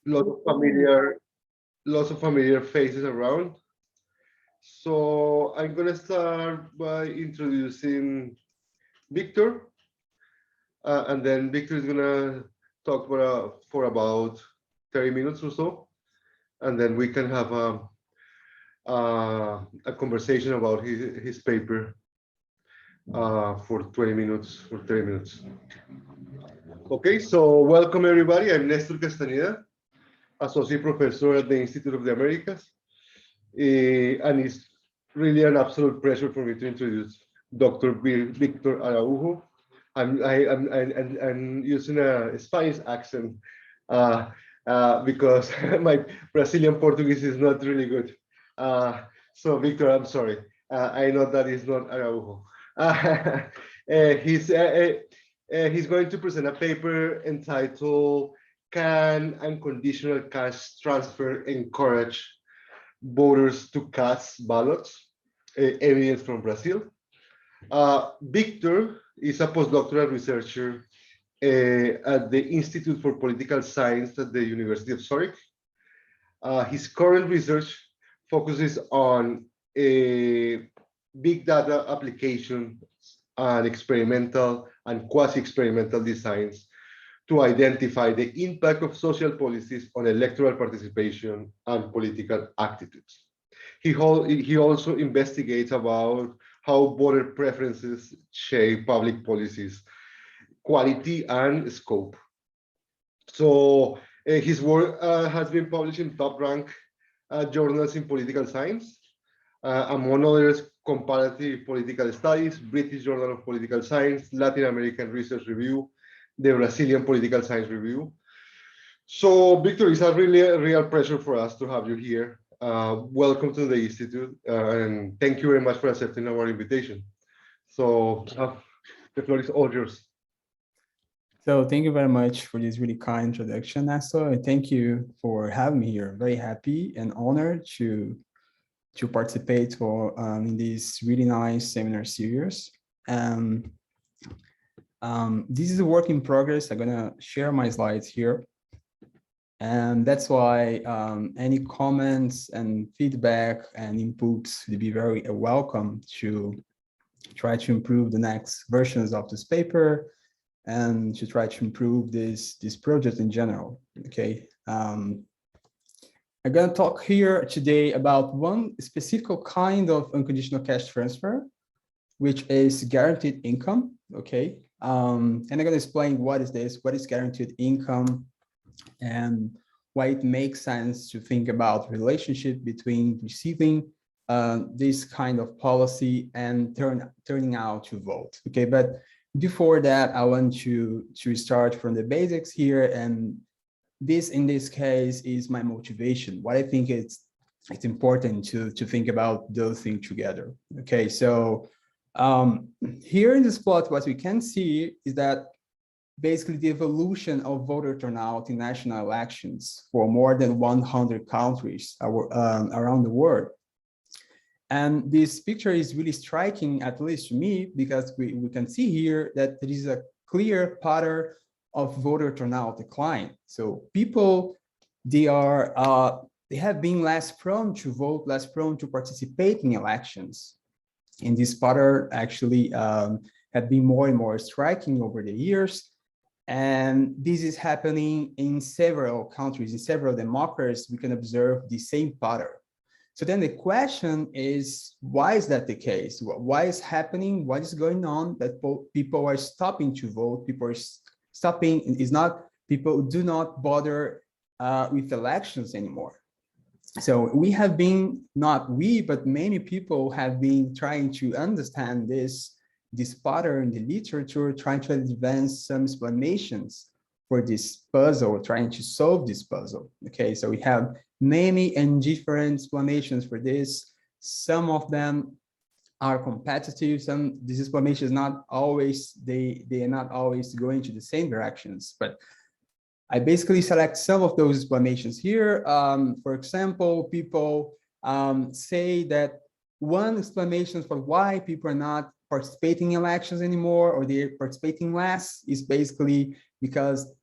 lots of familiar, lots of familiar faces around. So I'm gonna start by introducing Victor, and then Victor is gonna talk for about 30 minutes or so, and then we can have a conversation about his paper for 20 minutes, for 30 minutes. Okay, so welcome everybody. I'm Nestor Castaneda, Associate Professor at the Institute of the Americas. And it's really an absolute pleasure for me to introduce Dr. Victor Araujo. I'm using a Spanish accent uh, because my Brazilian Portuguese is not really good. So Victor, I'm sorry. I know that is not Araujo. He's he's going to present a paper entitled "Can Unconditional Cash Transfer Encourage Voters to Cast Ballots? Evidence from Brazil." Victor is a postdoctoral researcher at the Institute for Political Science at the University of Zurich. His current research focuses on big data application and experimental and quasi-experimental designs to identify the impact of social policies on electoral participation and political attitudes. He also investigates about how voter preferences shape public policies, quality and scope. So his work has been published in top-ranked journals in political science, among others, Comparative Political Studies, British Journal of Political Science, Latin American Research Review, the Brazilian Political Science Review. So, Victor, it's a really a real pleasure for us to have you here. Welcome to the Institute, and thank you very much for accepting our invitation. So, the floor is all yours. So thank you very much for this really kind introduction, Nestor, and thank you for having me here. I'm very happy and honored to participate in this really nice seminar series. This is a work in progress. I'm gonna share my slides here. And that's why any comments and feedback and inputs would be very welcome to try to improve the next versions of this paper and to try to improve this project in general. Okay. I'm going to talk here today about one specific kind of unconditional cash transfer, which is guaranteed income. Okay. And I'm going to explain what is this, what is guaranteed income, and why it makes sense to think about relationship between receiving this kind of policy and turning out to vote. Okay, but before that, I want to start from the basics here, and this in this case is my motivation. What I think it's important to think about those things together. Okay, so here in this plot, what we can see is that basically the evolution of voter turnout in national elections for more than 100 countries around the world. And this picture is really striking, at least to me, because we can see here that there is a clear pattern of voter turnout decline. So people, they have been less prone to vote, less prone to participate in elections. And this pattern actually had been more and more striking over the years. And this is happening in several countries, in several democracies. We can observe the same pattern. So then the question is, why is that the case? Why is happening? What is going on that people are stopping to vote? People are stopping, people do not bother with elections anymore. So we have been, not we, but many people have been trying to understand this pattern in the literature, trying to advance some explanations for this puzzle, trying to solve this puzzle. Okay, so we have many and different explanations for this. Some of them are competitive. Some these explanations not always they are not always going to the same directions. But I basically select some of those explanations here. For example, people say that one explanation for why people are not participating in elections anymore, or they're participating less, is basically because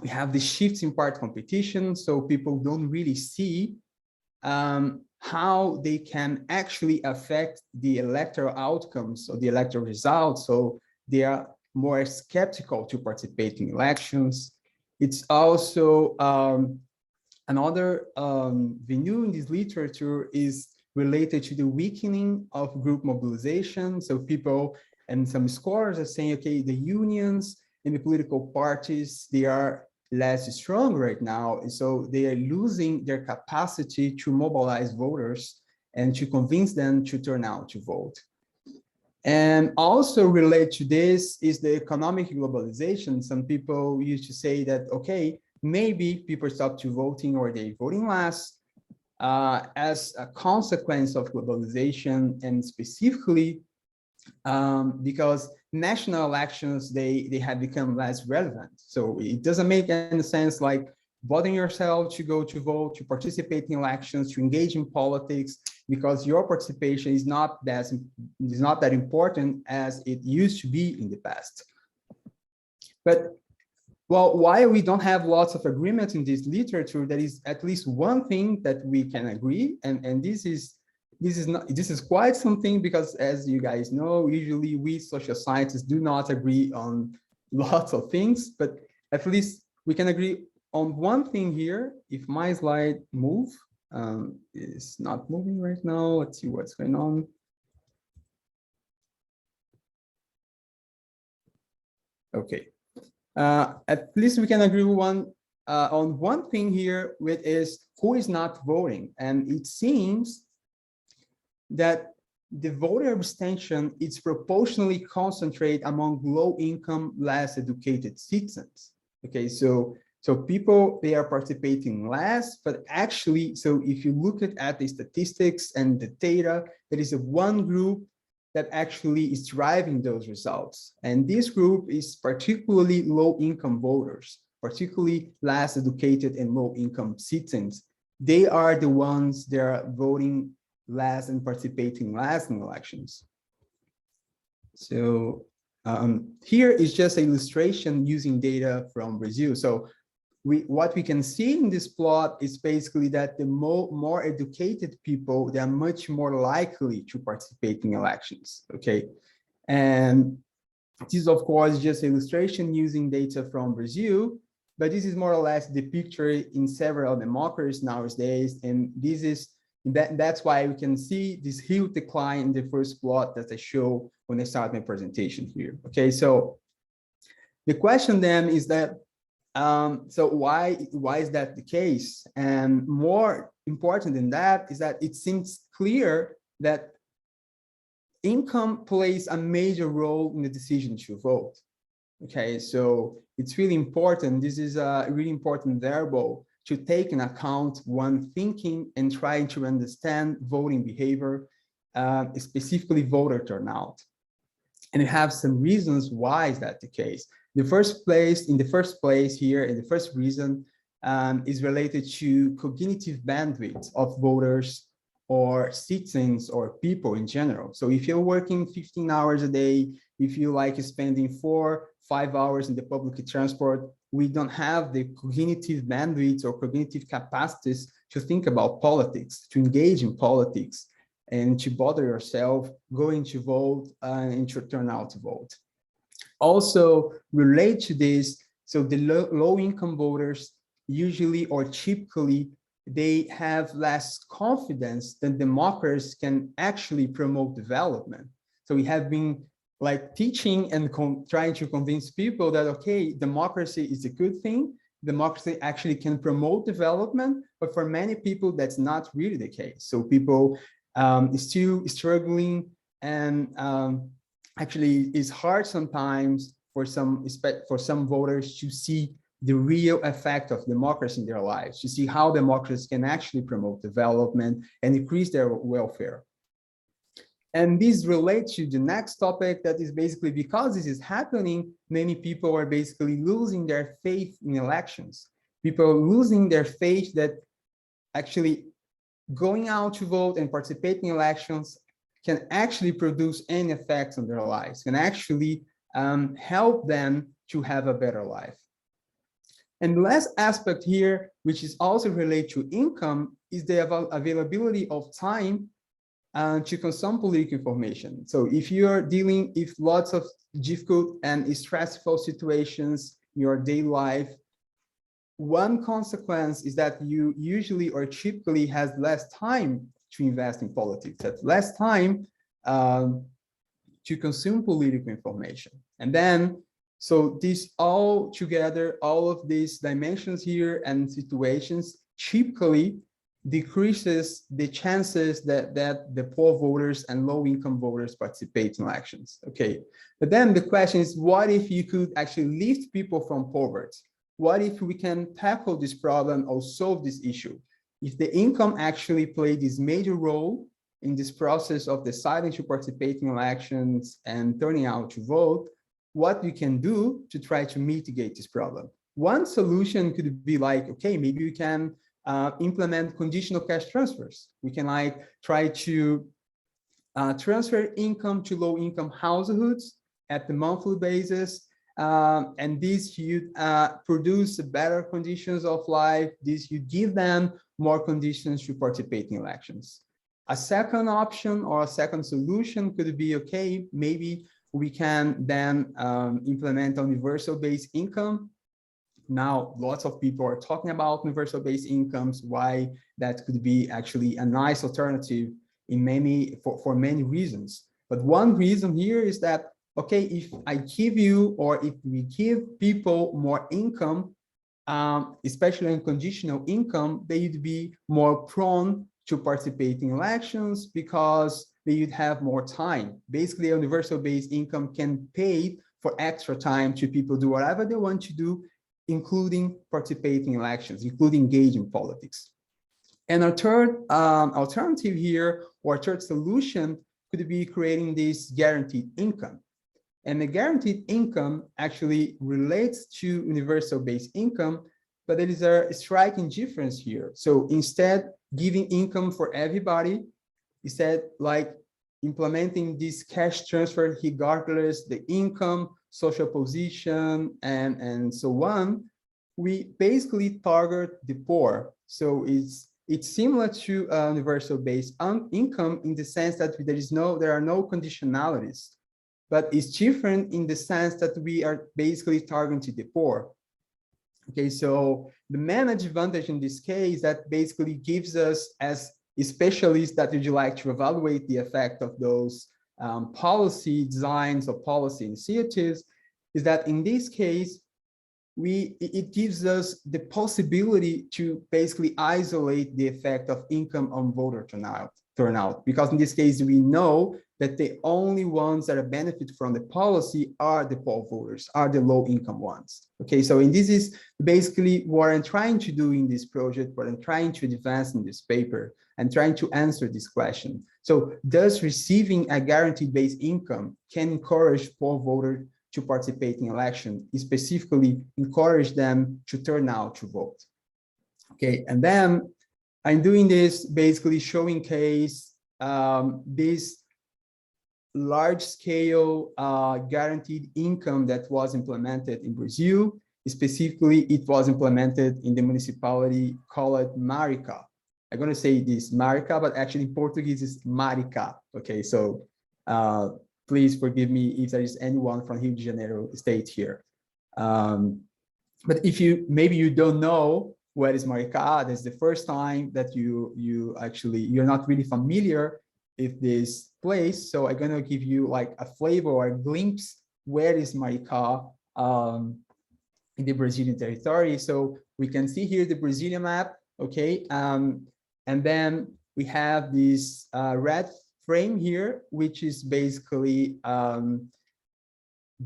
We have the shifts in part competition, so people don't really see how they can actually affect the electoral outcomes or the electoral results. So they are more skeptical to participate in elections. It's also another venue in this literature is related to the weakening of group mobilization. So people and some scholars are saying, okay, the unions and the political parties, they are less strong right now. And so they are losing their capacity to mobilize voters and to convince them to turn out to vote. And also related to this is the economic globalization. Some people used to say that, okay, maybe people stop to voting or they voting less as a consequence of globalization, and specifically because national elections, they have become less relevant. So it doesn't make any sense like voting yourself to go to vote, to participate in elections, to engage in politics, because your participation is not that important as it used to be in the past. But well, why we don't have lots of agreements in this literature, there is at least one thing that we can agree, and this is quite something, because as you guys know, usually we social scientists do not agree on lots of things, but at least we can agree on one thing here. If my slide move, it's not moving right now. Let's see what's going on. Okay. At least we can agree on one thing here, which is who is not voting. And it seems that the voter abstention is proportionally concentrated among low-income, less educated citizens. Okay, so people, they are participating less, but actually, so if you look at the statistics and the data, there is one group that actually is driving those results. And this group is particularly low-income voters, particularly less educated and low-income citizens. They are the ones that are voting less and participating less in elections. So here is just an illustration using data from Brazil. So what we can see in this plot is basically that the more educated people, they are much more likely to participate in elections, okay? And this is, of course, just an illustration using data from Brazil, but this is more or less the picture in several democracies nowadays, and this is that's why we can see this huge decline in the first plot that I show when I start my presentation here. Okay, so the question then is that, so why is that the case? And more important than that is that it seems clear that income plays a major role in the decision to vote. Okay, so it's really important. This is a really important variable to take in account when thinking and trying to understand voting behavior, specifically voter turnout. And you have some reasons why is that the case. In the first place here, the first reason is related to cognitive bandwidth of voters or citizens or people in general. So if you're working 15 hours a day, if you like spending 4-5 hours in the public transport, we don't have the cognitive bandwidth or cognitive capacities to think about politics, to engage in politics, and to bother yourself going to vote and to turn out to vote. Also relate to this, so the low-income voters usually or typically, they have less confidence that democracies can actually promote development. So we have been like teaching and trying to convince people that, okay, democracy is a good thing. Democracy actually can promote development, but for many people, that's not really the case. So people still struggling, and actually it's hard sometimes for some voters to see the real effect of democracy in their lives, to see how democracies can actually promote development and increase their welfare. And this relates to the next topic, that is basically because this is happening, many people are basically losing their faith in elections. People are losing their faith that actually going out to vote and participating in elections can actually produce any effects on their lives, can actually help them to have a better life. And the last aspect here, which is also related to income, is the availability of time to consume political information. So if you are dealing with lots of difficult and stressful situations in your daily life, one consequence is that you usually or typically has less time to invest in politics, that's less time to consume political information. And then, so this all together, all of these dimensions here and situations typically decreases the chances that the poor voters and low-income voters participate in elections. Okay, but then the question is, what if you could actually lift people from poverty? What if we can tackle this problem or solve this issue? If the income actually played this major role in this process of deciding to participate in elections and turning out to vote, what we can do to try to mitigate this problem? One solution could be like, okay, maybe we can implement conditional cash transfers. We can like try to transfer income to low-income households at the monthly basis, and this you produce better conditions of life. This you give them more conditions to participate in elections. A second option or a second solution could be, okay, maybe we can then implement a universal basic income. Now, lots of people are talking about universal basic incomes, why that could be actually a nice alternative in for many reasons. But one reason here is that, okay, if I give you, or if we give people more income, especially in conditional income, they would be more prone to participate in elections because they would have more time. Basically, a universal basic income can pay for extra time to people do whatever they want to do, including participating in elections, including engaging in politics. And our third alternative here, or third solution, could be creating this guaranteed income. And the guaranteed income actually relates to universal basic income, but there is a striking difference here. So instead giving income for everybody, instead like implementing this cash transfer regardless the income, social position, and so on, we basically target the poor. So it's similar to universal basic income in the sense that there are no conditionalities, but it's different in the sense that we are basically targeting the poor. Okay, so the main advantage in this case that basically gives us, as specialists that would like to evaluate the effect of those policy designs or policy initiatives, is that in this case, it gives us the possibility to basically isolate the effect of income on voter turnout, because in this case, we know that the only ones that benefit from the policy are the poor voters, are the low income ones. Okay, so this is basically what I'm trying to do in this project, what I'm trying to advance in this paper, and trying to answer this question. So does receiving a guaranteed basic income can encourage poor voters to participate in election, specifically encourage them to turn out to vote? Okay, and then I'm doing this basically showing case this large-scale guaranteed income that was implemented in Brazil. Specifically, it was implemented in the municipality called Maricá. I'm going to say this Maricá, but actually in Portuguese it's Maricá. Okay, so please forgive me if there is anyone from Rio de Janeiro state here. But if maybe you don't know where is Maricá, that's the first time that you're not really familiar with this place. So I'm gonna give you like a flavor or a glimpse where is Maricá in the Brazilian territory. So we can see here the Brazilian map, okay? And then we have this red frame here, which is basically the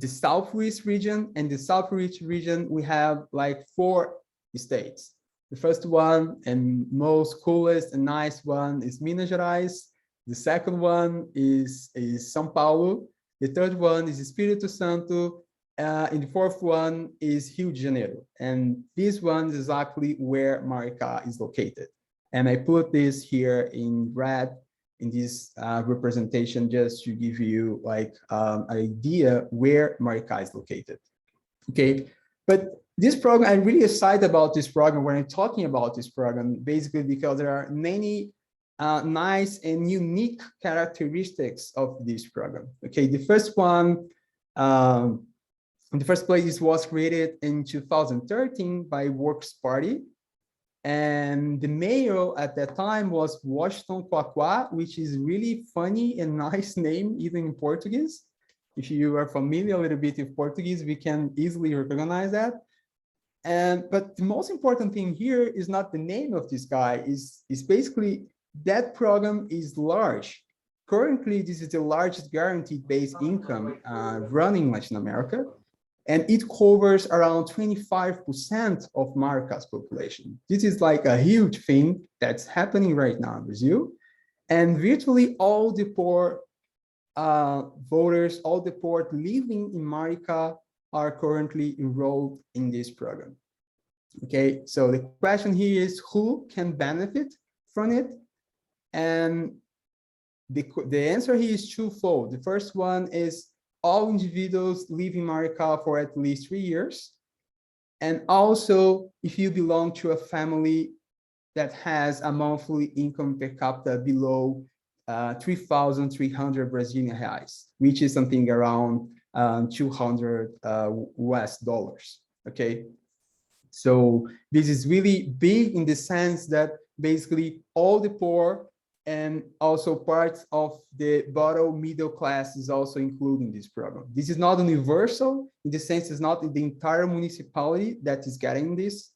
Southwest region. And the Southwest region, we have like 4 states. The first one and most coolest and nice one is Minas Gerais. The second one is São Paulo. The third one is Espírito Santo. And the fourth one is Rio de Janeiro. And this one is exactly where Maricá is located. And I put this here in red in this representation just to give you like an idea where Maricá is located. Okay, But this program, I'm really excited about this program when I'm talking about this program, basically because there are many nice and unique characteristics of this program. Okay, the first one, in the first place, it was created in 2013 by Works Party. And the mayor at that time was Washington Quaqua, which is really funny and nice name, even in Portuguese. If you are familiar a little bit with Portuguese, we can easily recognize that. But the most important thing here is not the name of this guy, is basically that program is large. Currently, this is the largest guaranteed base income running in Latin America. And it covers around 25% of Maricá's population. This is like a huge thing that's happening right now in Brazil. And virtually all the poor voters, all the poor living in Maricá are currently enrolled in this program. Okay, so the question here is who can benefit from it? And the answer here is twofold. The first one is all individuals live in Maricá for at least 3 years. And also, if you belong to a family that has a monthly income per capita below 3,300 Brazilian reais, which is something around 200 US dollars, okay? So this is really big in the sense that basically all the poor and also parts of the bottom middle class is also included in this program. This is not universal in the sense it's not the entire municipality that is getting this,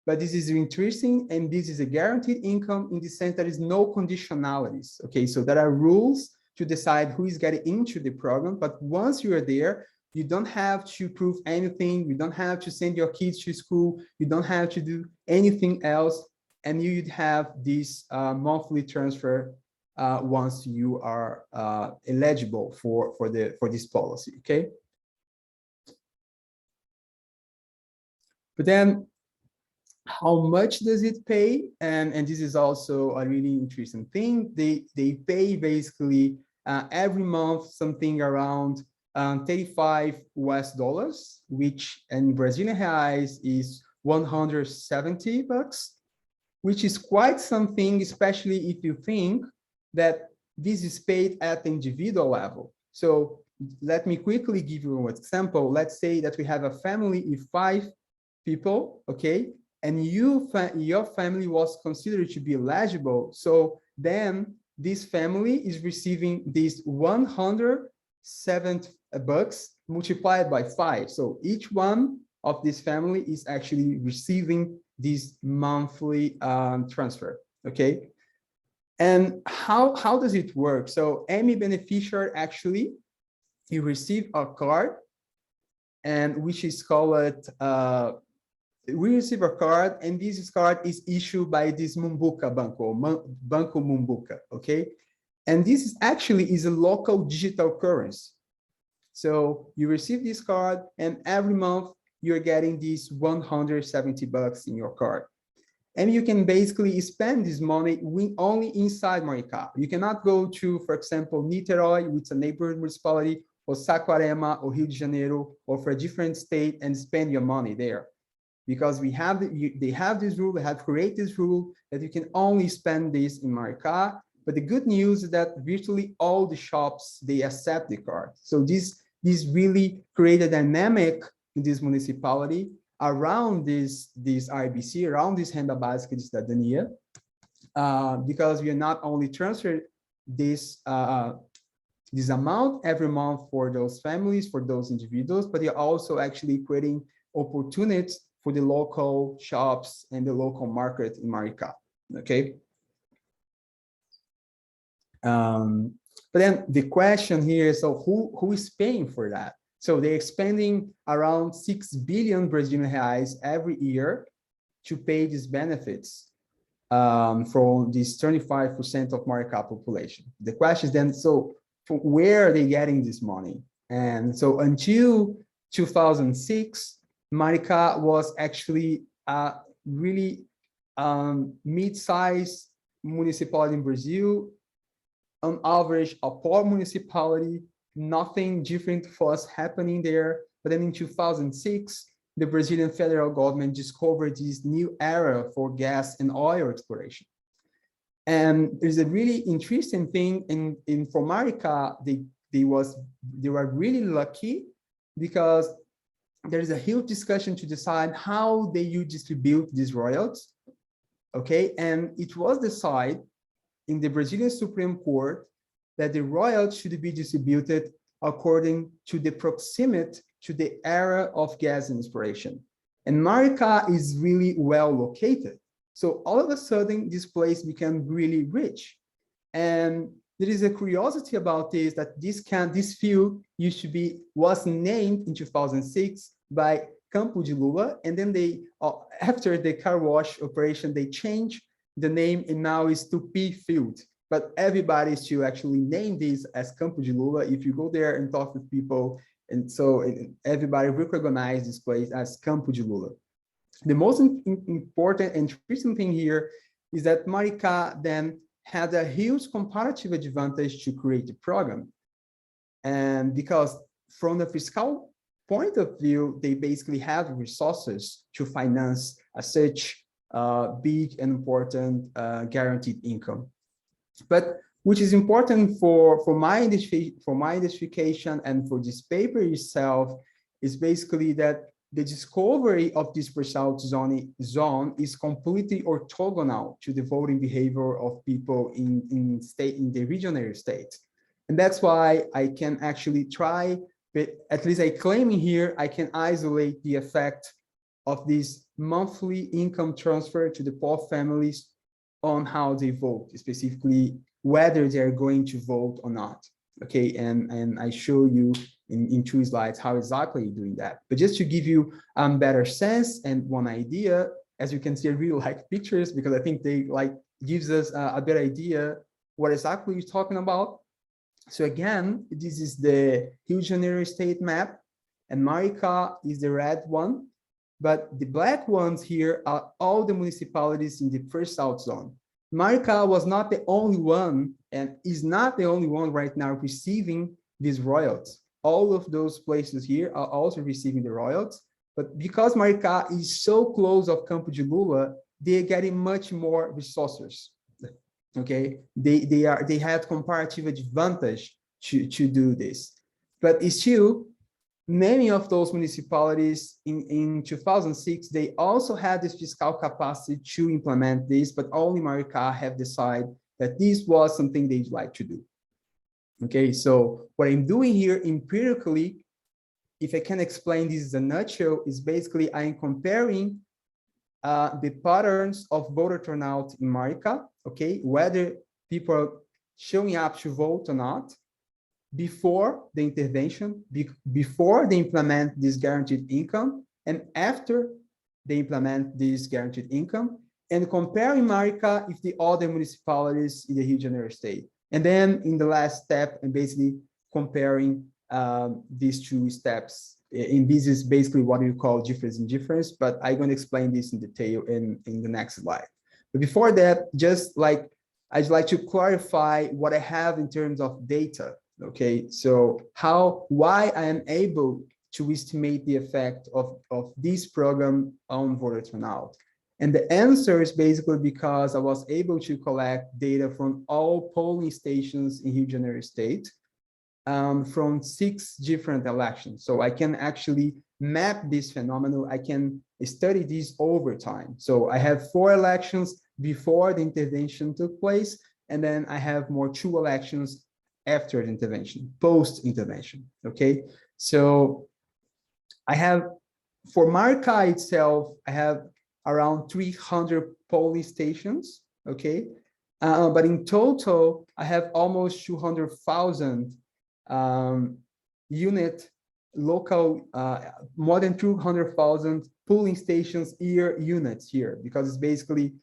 but this is interesting, and this is a guaranteed income in the sense there is no conditionalities. Okay, so there are rules to decide who is getting into the program, but once you are there, you don't have to prove anything, you don't have to send your kids to school, you don't have to do anything else, and you'd have this monthly transfer once you are eligible for this policy, okay? But then, how much does it pay? And this is also a really interesting thing. They pay basically every month something around 35 US dollars, which in Brazilian reais is 170 bucks, which is quite something, especially if you think that this is paid at the individual level. So let me quickly give you an example. Let's say that we have a family with 5 people, okay? And your family was considered to be eligible. So then this family is receiving these 107 bucks multiplied by 5. So each one of this family is actually receiving this monthly transfer, okay? And how does it work? So any beneficiary actually, you receive a card, and which is called we receive a card, and this card is issued by this Mumbuca Banco, Banco Mumbuca, okay? And this is actually a local digital currency. So you receive this card, and every month you're getting these 170 bucks in your card. And you can basically spend this money only inside Maricá. You cannot go to, for example, Niterói, which is a neighborhood municipality, or Saquarema, or Rio de Janeiro, or for a different state and spend your money there. Because they have this rule, they have created this rule that you can only spend this in Maricá. But the good news is that virtually all the shops, they accept the card. So this really created a dynamic in this municipality around this RBC, around this Renda Básica de Cidadania, because we are not only transferring this amount every month for those families, for those individuals, but you're also actually creating opportunities for the local shops and the local market in Maricá, okay? But then the question here is, so who is paying for that? So they're spending around 6 billion Brazilian reais every year to pay these benefits from this 25% of Maricá population. The question is then, so where are they getting this money? And so until 2006, Maricá was actually a really mid-sized municipality in Brazil, on average, a poor municipality, nothing different was happening there. But then in 2006, the Brazilian federal government discovered this new era for gas and oil exploration. And there's a really interesting thing in for Maricá, they were really lucky because there's a huge discussion to decide how you distribute these royalties. Okay, and it was decided in the Brazilian Supreme Court that the royalties should be distributed according to the proximity to the area of gas and exploration. And Maricá is really well located. So all of a sudden, this place became really rich. And there is a curiosity about this, that this field was named in 2006 by Campo de Lula, and then after the car wash operation, they changed the name, and now it's Tupi Field. But everybody still actually name this as Campo de Lula. If you go there and talk with people, and so everybody recognize this place as Campo de Lula. The most important and interesting thing here is that Maricá then had a huge comparative advantage to create the program. And because from the fiscal point of view, they basically have resources to finance such big and important guaranteed income. But which is important for my identification and for this paper itself is basically that the discovery of this pre-salt zone is completely orthogonal to the voting behavior of people in the regional states. And that's why I can actually try, but at least I claim in here, I can isolate the effect of this monthly income transfer to the poor families on how they vote, specifically whether they're going to vote or not. Okay, and I show you in 2 slides how exactly doing that. But just to give you a better sense and one idea, as you can see, I really like pictures because I think they gives us a better idea what exactly you're talking about. So again, this is the Rio de Janeiro state map, and Maricá is the red one, but the black ones here are all the municipalities in the pre-salt zone. Maricá was not the only one, and is not the only one right now receiving these royalties. All of those places here are also receiving the royalties, but because Maricá is so close of Campo de Lula, they're getting much more resources. Okay, they had comparative advantage to do this, but it's still many of those municipalities in 2006, they also had this fiscal capacity to implement this, but only Maricá have decided that this was something they'd like to do. Okay, so what I'm doing here empirically, if I can explain this in a nutshell, is basically I'm comparing the patterns of voter turnout in Maricá, okay, whether people are showing up to vote or not, before the intervention, before they implement this guaranteed income, and after they implement this guaranteed income, and comparing Maricá with the other municipalities in the Rio de Janeiro state. And then in the last step, and basically comparing these 2 steps. And this is basically what we call difference in difference, but I'm going to explain this in detail in the next slide. But before that, I'd like to clarify what I have in terms of data. Okay, so why I am able to estimate the effect of this program on voter turnout. And the answer is basically because I was able to collect data from all polling stations in Rio de Janeiro state from 6 different elections. So I can actually map this phenomenon. I can study this over time. So I have 4 elections before the intervention took place, and then I have 2 elections after the intervention, post-intervention, okay? So I have, for Maricá itself, I have around 300 polling stations, okay? But in total, I have almost 200,000 local, more than 200,000 polling stations units here, because it's basically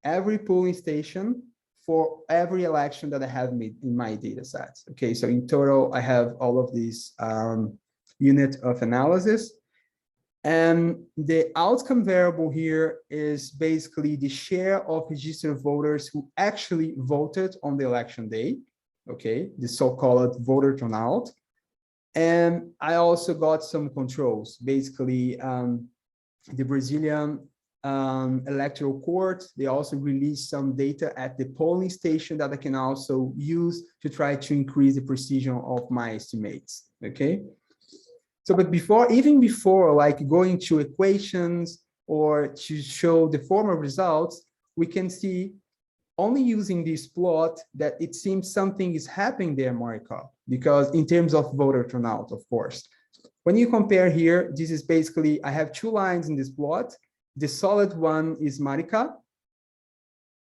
every polling station for every election that I have made in my data sets. Okay, so in total, I have all of these unit of analysis. And the outcome variable here is basically the share of registered voters who actually voted on the election day, okay, the so-called voter turnout. And I also got some controls, basically the Brazilian electoral court, they also released some data at the polling station that I can also use to try to increase the precision of my estimates, okay? So, but even before like going to equations or to show the formal results, we can see only using this plot that it seems something is happening there, Maricá, because in terms of voter turnout, of course. When you compare here, this is basically, I have two lines in this plot. The solid one is Maricá,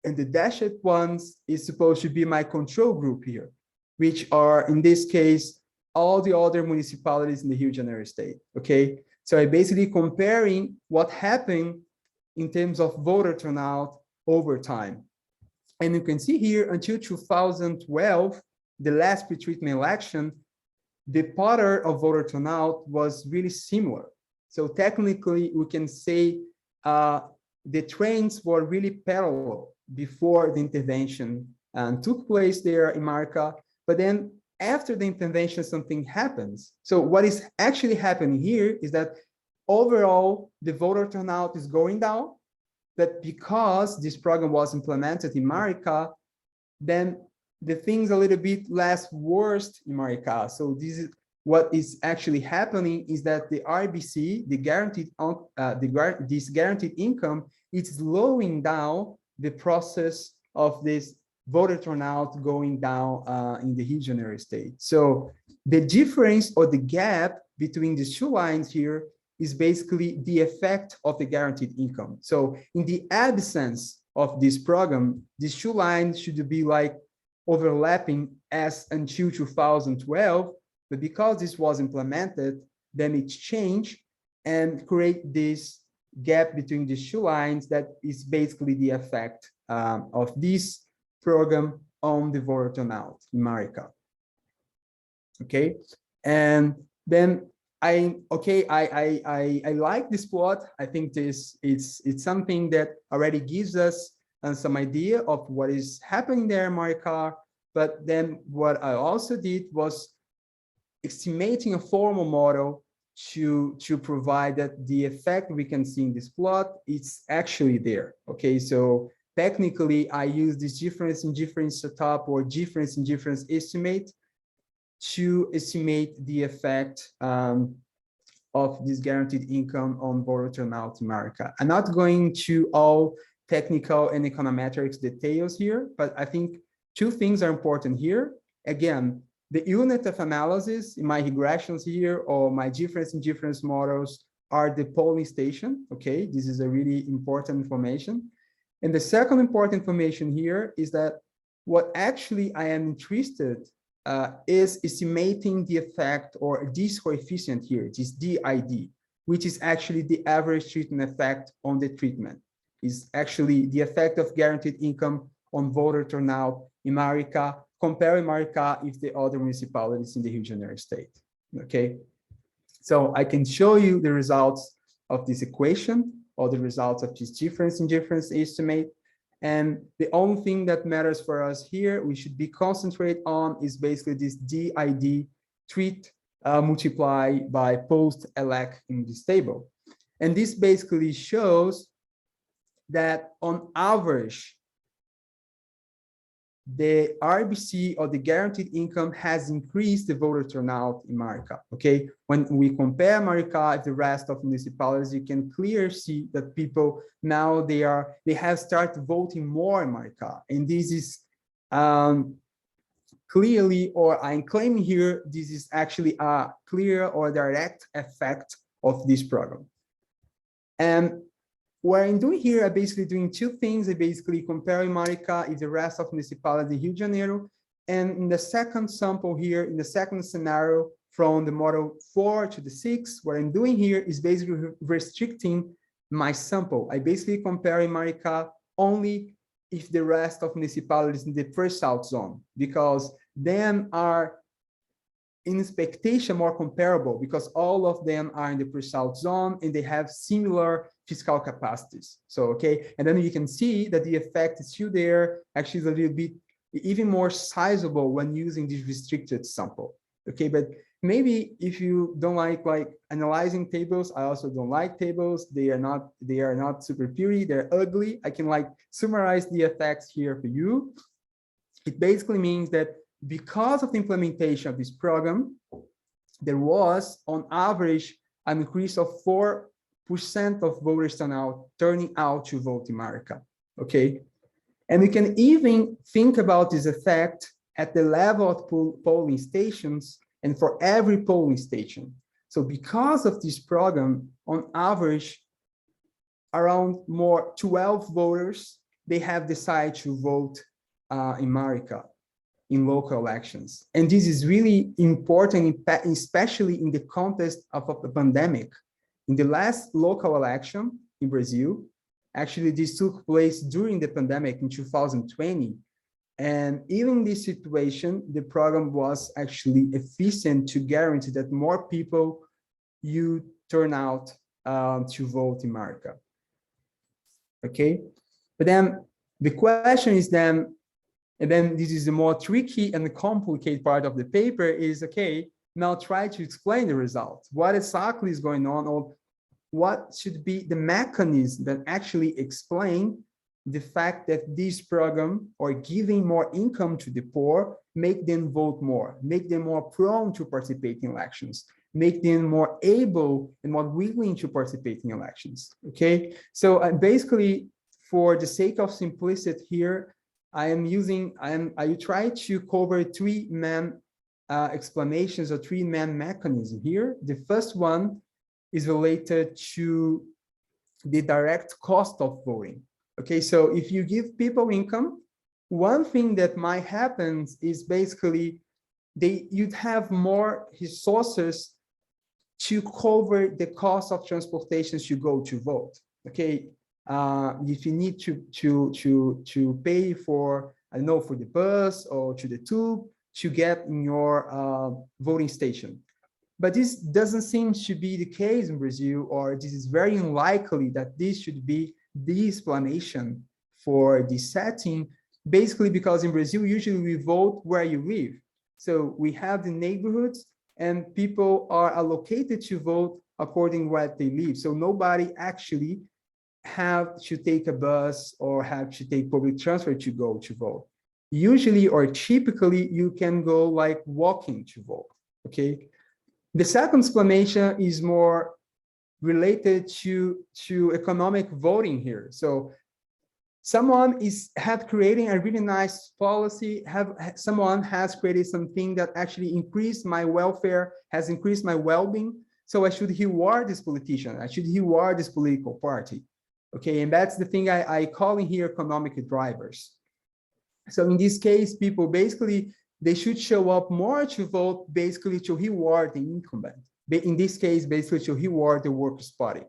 and the dashed ones is supposed to be my control group here, which are, in this case, all the other municipalities in the Rio de Janeiro state, okay? So I'm basically comparing what happened in terms of voter turnout over time. And you can see here, until 2012, the last pretreatment election, the pattern of voter turnout was really similar. So technically, we can say the trends were really parallel before the intervention took place there in Maricá. But then after the intervention, something happens. So what is actually happening here is that overall, the voter turnout is going down. But because this program was implemented in Maricá, then the things a little bit less worse in Maricá. So this is what is actually happening is that the RBC, the guaranteed this guaranteed income, it's slowing down the process of this voter turnout going down in the Rio de Janeiro state. So the difference or the gap between these two lines here is basically the effect of the guaranteed income. So in the absence of this program, these two lines should be like overlapping as until 2012, but because this was implemented, then it's changed and create this gap between these two lines that is basically the effect of this program on the voter turnout in Maricá. Okay, and then I like this plot. I think it's something that already gives us some idea of what is happening there in Maricá. But then what I also did was estimating a formal model to provide that the effect we can see in this plot is actually there. Okay, so technically I use this difference in difference setup or difference in difference estimate to estimate the effect of this guaranteed income on voter turnout in Maricá. I'm not going to all technical and econometrics details here, but I think two things are important here. Again, the unit of analysis in my regressions here or my difference in difference models are the polling station. Okay, this is a really important information. And the second important information here is that what actually I am interested is estimating the effect or this coefficient here, this DID, which is actually the average treatment effect on the treatment, is actually the effect of guaranteed income on voter turnout in Maricá, comparing Maricá with the other municipalities in the Rio de Janeiro state. Okay, so I can show you the results of this equation or the results of this difference in difference estimate. And the only thing that matters for us here, we should be concentrate on is basically this DID treat multiply by post-elect in this table. And this basically shows that on average, the RBC or the guaranteed income has increased the voter turnout in Maricá. Okay, when we compare Maricá with the rest of municipalities, you can clearly see that people now they have started voting more in Maricá, and this is clearly, or I'm claiming here, this is actually a clear or direct effect of this program. And what I'm doing here, I'm basically doing two things. I'm basically comparing Maricá with the rest of municipality Rio de Janeiro. And in the second sample here, in the second scenario, from the model 4 to the 6, what I'm doing here is basically restricting my sample. I basically comparing Maricá only if the rest of municipalities in the first south zone, because them are in expectation more comparable because all of them are in the pre-south zone and they have similar fiscal capacities. So, okay, and then you can see that the effect is still there, actually is a little bit even more sizable when using this restricted sample. Okay, but maybe if you don't like analyzing tables, I also don't like tables. They are not super pretty, they're ugly. I can like summarize the effects here for you. It basically means that because of the implementation of this program, there was on average an increase of 4% of voters turning out to vote in Maricá. Okay. And we can even think about this effect at the level of polling stations and for every polling station. So because of this program, on average, around more 12 voters, they have decided to vote in Maricá in local elections. And this is really important, especially in the context of the pandemic. In the last local election in Brazil, actually this took place during the pandemic in 2020. And even in this situation, the program was actually efficient to guarantee that more people you turn out to vote in Maricá. Okay, but then the question is then, and then this is the more tricky and complicated part of the paper is, okay, now try to explain the results. What exactly is going on, or what should be the mechanism that actually explain the fact that this program or giving more income to the poor make them vote more, make them more prone to participate in elections, make them more able and more willing to participate in elections. Okay, so basically, for the sake of simplicity here, I try to cover three main explanations or three main mechanisms here. The first one is related to the direct cost of voting. Okay, so if you give people income, one thing that might happen is basically you'd have more resources to cover the cost of transportation to go to vote. Okay, if you need to pay for, I don't know, for the bus or to the tube to get in your voting station. But this doesn't seem to be the case in Brazil, or this is very unlikely that this should be the explanation for this setting, basically because in Brazil, usually we vote where you live. So we have the neighborhoods and people are allocated to vote according where they live. So nobody actually have to take a bus or have to take public transport to go to vote. Usually or typically you can go like walking to vote, okay? The second explanation is more related to economic voting here. So someone had creating a really nice policy, someone has created something that actually increased my welfare, has increased my well-being. So I should reward this politician, I should reward this political party. Okay, and that's the thing I call in here economic drivers. So in this case, people basically, they should show up more to vote, basically to reward the incumbent. In this case, basically to reward the Workers' Party.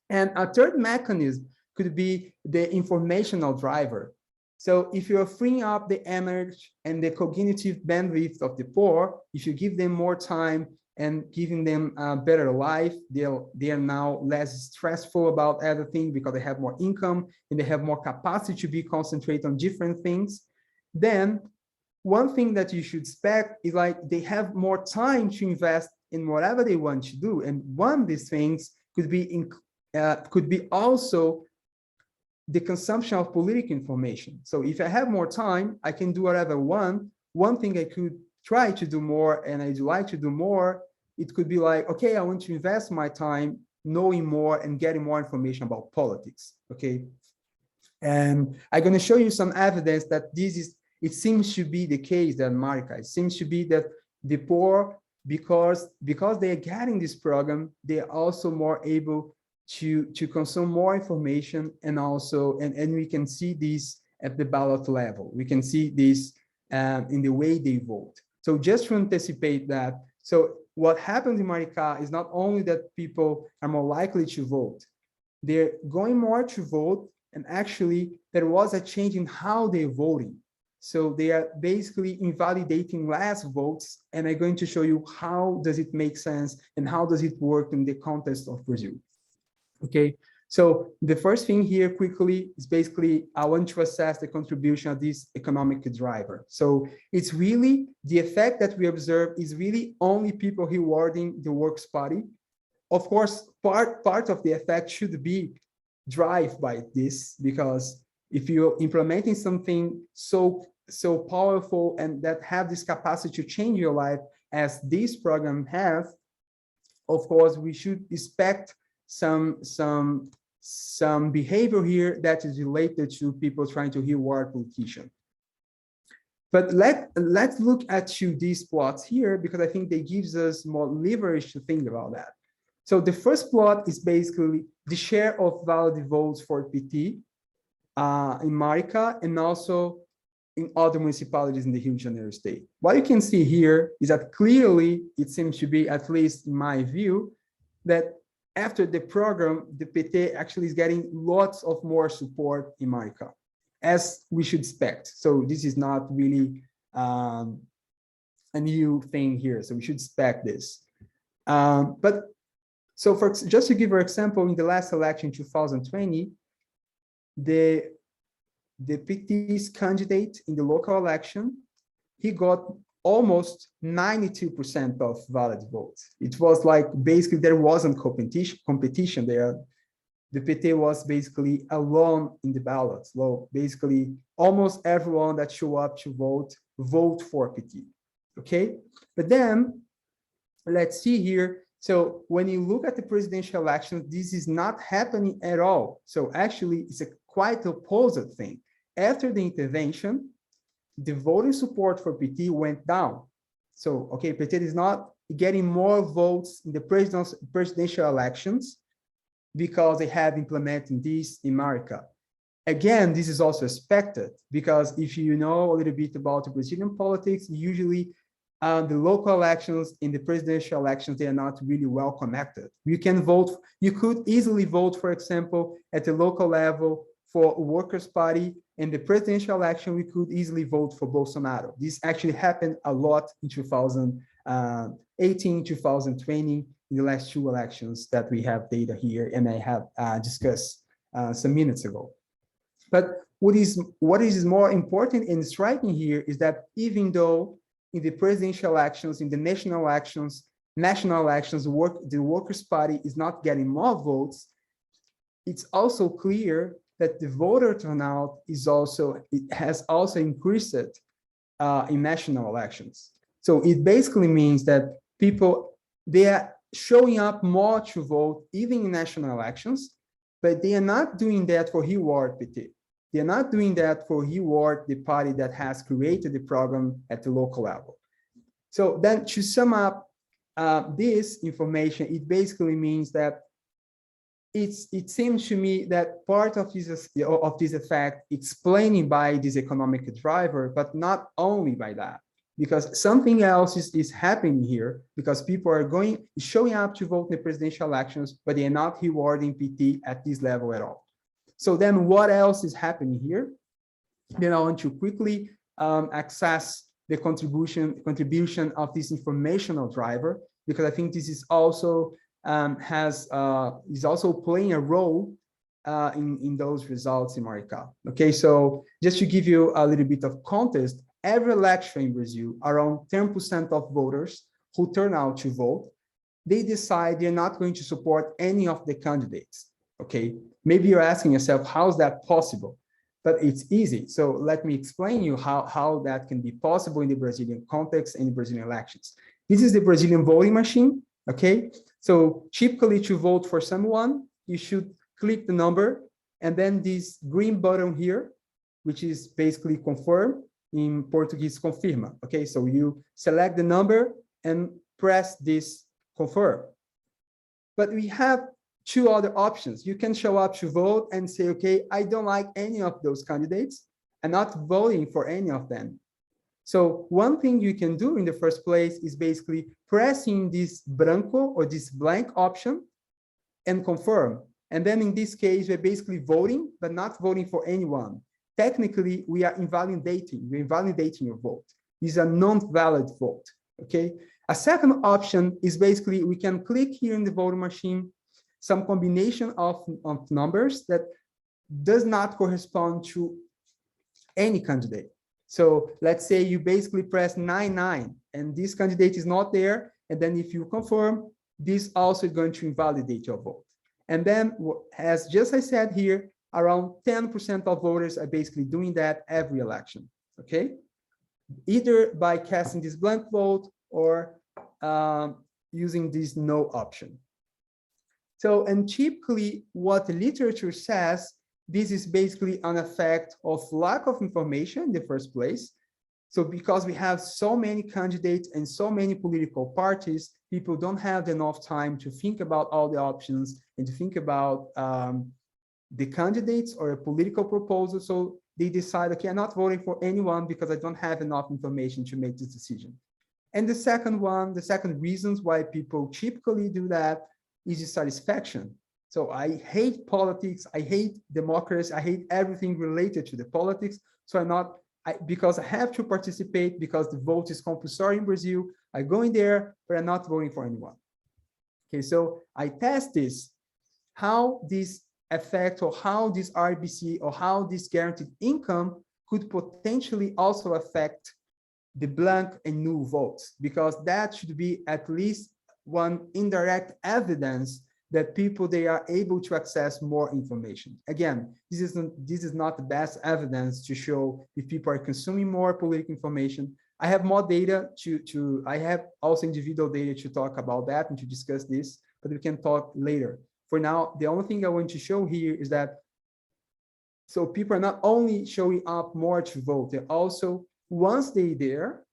And a third mechanism could be the informational driver. So if you're freeing up the energy and the cognitive bandwidth of the poor, if you give them more time and giving them a better life, they are now less stressful about everything because they have more income and they have more capacity to be concentrated on different things. Then one thing that you should expect is like they have more time to invest in whatever they want to do. And one of these things could be also the consumption of political information. So if I have more time, I can do whatever I want. One thing I could try to do more, and I'd like to do more, it could be like, okay, I want to invest my time knowing more and getting more information about politics, okay? And I'm gonna show you some evidence that it seems to be the case that Maricá, it seems to be that the poor, because they are getting this program, they are also more able to consume more information, and also, and we can see this at the ballot level. We can see this in the way they vote. So just to anticipate that, so what happens in Maricá is not only that people are more likely to vote, they're going more to vote, and actually there was a change in how they're voting. So they are basically invalidating less votes, and I'm going to show you how does it make sense and how does it work in the context of Brazil. Okay, So the first thing here quickly is basically, I want to assess the contribution of this economic driver. So it's really the effect that we observe is really only people rewarding the Works Party. Of course, part of the effect should be drive by this, because if you're implementing something so powerful and that have this capacity to change your life as this program have, of course, we should expect some behavior here that is related to people trying to reward politicians. But let's look at these plots here, because I think they gives us more leverage to think about that. So the first plot is basically the share of valid votes for PT in Maricá and also in other municipalities in the Rio de Janeiro state. What you can see here is that clearly it seems to be, at least in my view, that after the program, the PT actually is getting lots of more support in Maricá, as we should expect. So this is not really a new thing here. So we should expect this. So just to give an example, in the last election, 2020, the PT's candidate in the local election, he got almost 92% of valid votes. It was like, basically, there wasn't competition there. The PT was basically alone in the ballots. So basically, almost everyone that show up to vote for PT, okay? But then, let's see here. So when you look at the presidential elections, this is not happening at all. So actually, it's a quite opposite thing. After the intervention, the voting support for PT went down. So, okay, PT is not getting more votes in the presidential elections because they have implemented this in Maricá. Again, this is also expected, because if you know a little bit about the Brazilian politics, usually the local elections and the presidential elections, they are not really well connected. You can vote, you could easily vote, for example, at the local level for a Workers' Party. In the presidential election, we could easily vote for Bolsonaro. This actually happened a lot in 2018, 2020, in the last two elections that we have data here, and I have discussed some minutes ago. But what is more important and striking here is that even though in the presidential elections, in the national elections, the Workers' Party is not getting more votes, it's also clear that the voter turnout has also increased in national elections. So it basically means that people, they are showing up more to vote even in national elections, but they are not doing that for reward PT. They are not doing that for reward the party that has created the program at the local level. So then to sum up this information, it basically means that it seems to me that part of this effect explaining by this economic driver, but not only by that, because something else is happening here, because people are showing up to vote in the presidential elections, but they are not rewarding PT at this level at all. So then what else is happening here? Then I want to quickly access the contribution of this informational driver, because I think this is also is also playing a role in those results in Maricá. Okay, so just to give you a little bit of context, every election in Brazil, around 10% of voters who turn out to vote, they decide they're not going to support any of the candidates. Okay, maybe you're asking yourself, how is that possible? But it's easy. So let me explain you how that can be possible in the Brazilian context and the Brazilian elections. This is the Brazilian voting machine. Okay, so typically to vote for someone, you should click the number and then this green button here, which is basically confirm, in Portuguese, confirma. Okay, so you select the number and press this confirm. But we have two other options. You can show up to vote and say, okay, I don't like any of those candidates. I'm not voting for any of them. So one thing you can do in the first place is basically pressing this branco or this blank option and confirm. And then in this case, we're basically voting, but not voting for anyone. Technically, we are invalidating your vote. It's a non-valid vote, okay? A second option is basically we can click here in the voting machine some combination of numbers that does not correspond to any candidate. So let's say you basically press 99 and this candidate is not there. And then if you confirm, this also is going to invalidate your vote. And then, as just I said here, around 10% of voters are basically doing that every election, okay? Either by casting this blank vote or using this no option. So, and typically what the literature says, this is basically an effect of lack of information in the first place. So because we have so many candidates and so many political parties, people don't have enough time to think about all the options and to think about the candidates or a political proposal. So they decide, okay, I'm not voting for anyone because I don't have enough information to make this decision. And the second reasons why people typically do that is dissatisfaction. So I hate politics, I hate democracy, I hate everything related to the politics. So because I have to participate, because the vote is compulsory in Brazil, I go in there, but I'm not voting for anyone. Okay, so I test this, how this effect or how this RBC or how this guaranteed income could potentially also affect the blank and null votes, because that should be at least one indirect evidence that people, they are able to access more information. Again, this is not the best evidence to show if people are consuming more political information. I have more data I have also individual data to talk about that and to discuss this, but we can talk later. For now, the only thing I want to show here is that, so people are not only showing up more to vote, they're also, once they're there,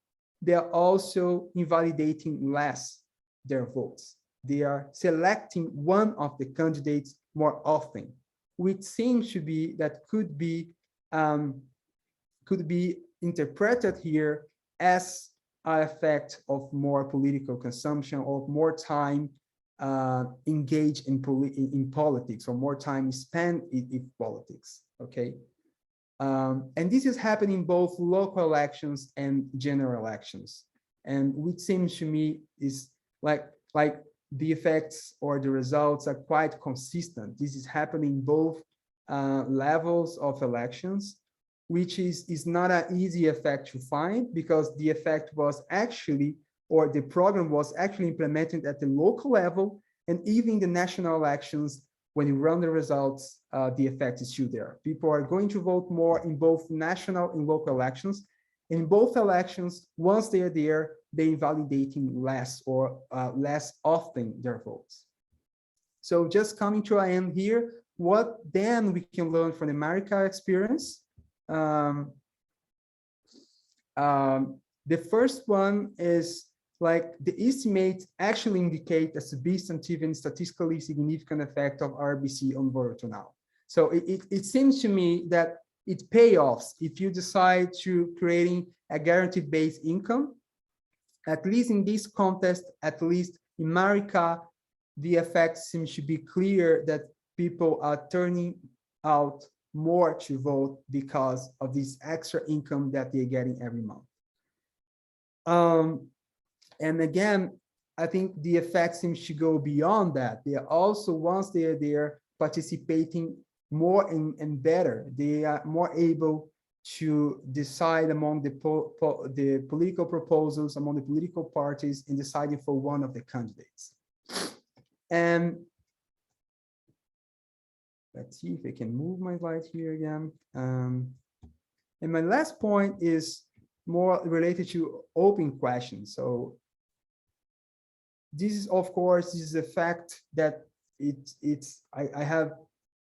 they're also invalidating less their votes. They are selecting one of the candidates more often, which seems to be that could be interpreted here as an effect of more political consumption or more time engaged in politics or more time spent in politics. Okay, and this is happening both local elections and general elections, and which seems to me is like the effects or the results are quite consistent. This is happening both levels of elections, which is not an easy effect to find, because the effect was actually, or the program was actually implemented at the local level, and even the national elections, when you run the results, the effect is still there. People are going to vote more in both national and local elections. In both elections, once they are there, they're invalidating less or less often their votes. So just coming to an end here, what then we can learn from the Maricá experience? The first one is like the estimates actually indicate a substantive and statistically significant effect of RBC on voter turnout. So it seems to me that it pays off if you decide to creating a guaranteed base income. At least in this context, at least in Maricá, the effect seems to be clear that people are turning out more to vote because of this extra income that they're getting every month. And again, I think the effect seems to go beyond that. They are also, once they are there, participating more and better. They are more able to decide among the political proposals, among the political parties, in deciding for one of the candidates. And let's see if I can move my slide here again. And my last point is more related to open questions. So this is, of course, this is a fact that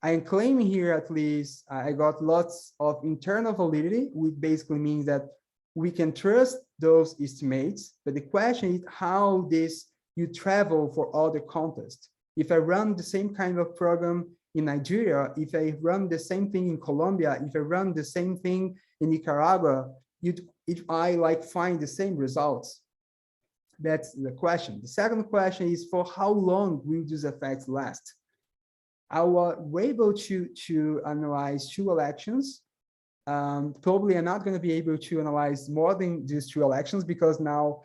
I am claiming here, at least, I got lots of internal validity, which basically means that we can trust those estimates. But the question is how you travel for other contests. If I run the same kind of program in Nigeria, if I run the same thing in Colombia, if I run the same thing in Nicaragua, if I find the same results. That's the question. The second question is, for how long will these effects last? I was able to analyze 2 elections. Probably I'm not going to be able to analyze more than these 2 elections, because now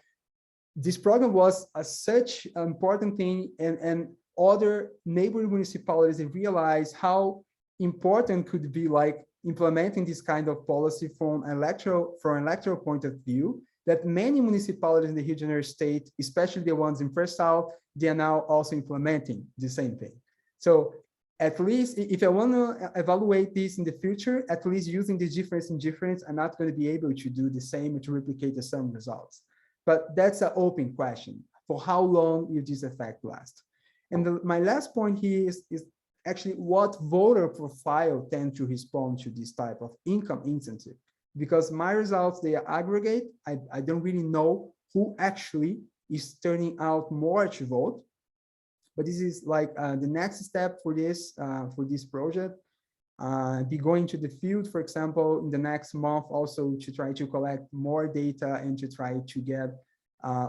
this program was such an important thing, and other neighboring municipalities realize how important could be like implementing this kind of policy from electoral point of view, that many municipalities in the Rio de Janeiro state, especially the ones in First South, they are now also implementing the same thing. So at least if I want to evaluate this in the future, at least using the difference in difference, I'm not going to be able to do the same to replicate the same results. But that's an open question. For how long will this effect last? And my last point here is actually what voter profile tend to respond to this type of income incentive. Because my results, they are aggregate. I don't really know who actually is turning out more to vote. But this is like the next step for this project. Be going to the field, for example, in the next month, also to try to collect more data and to try to get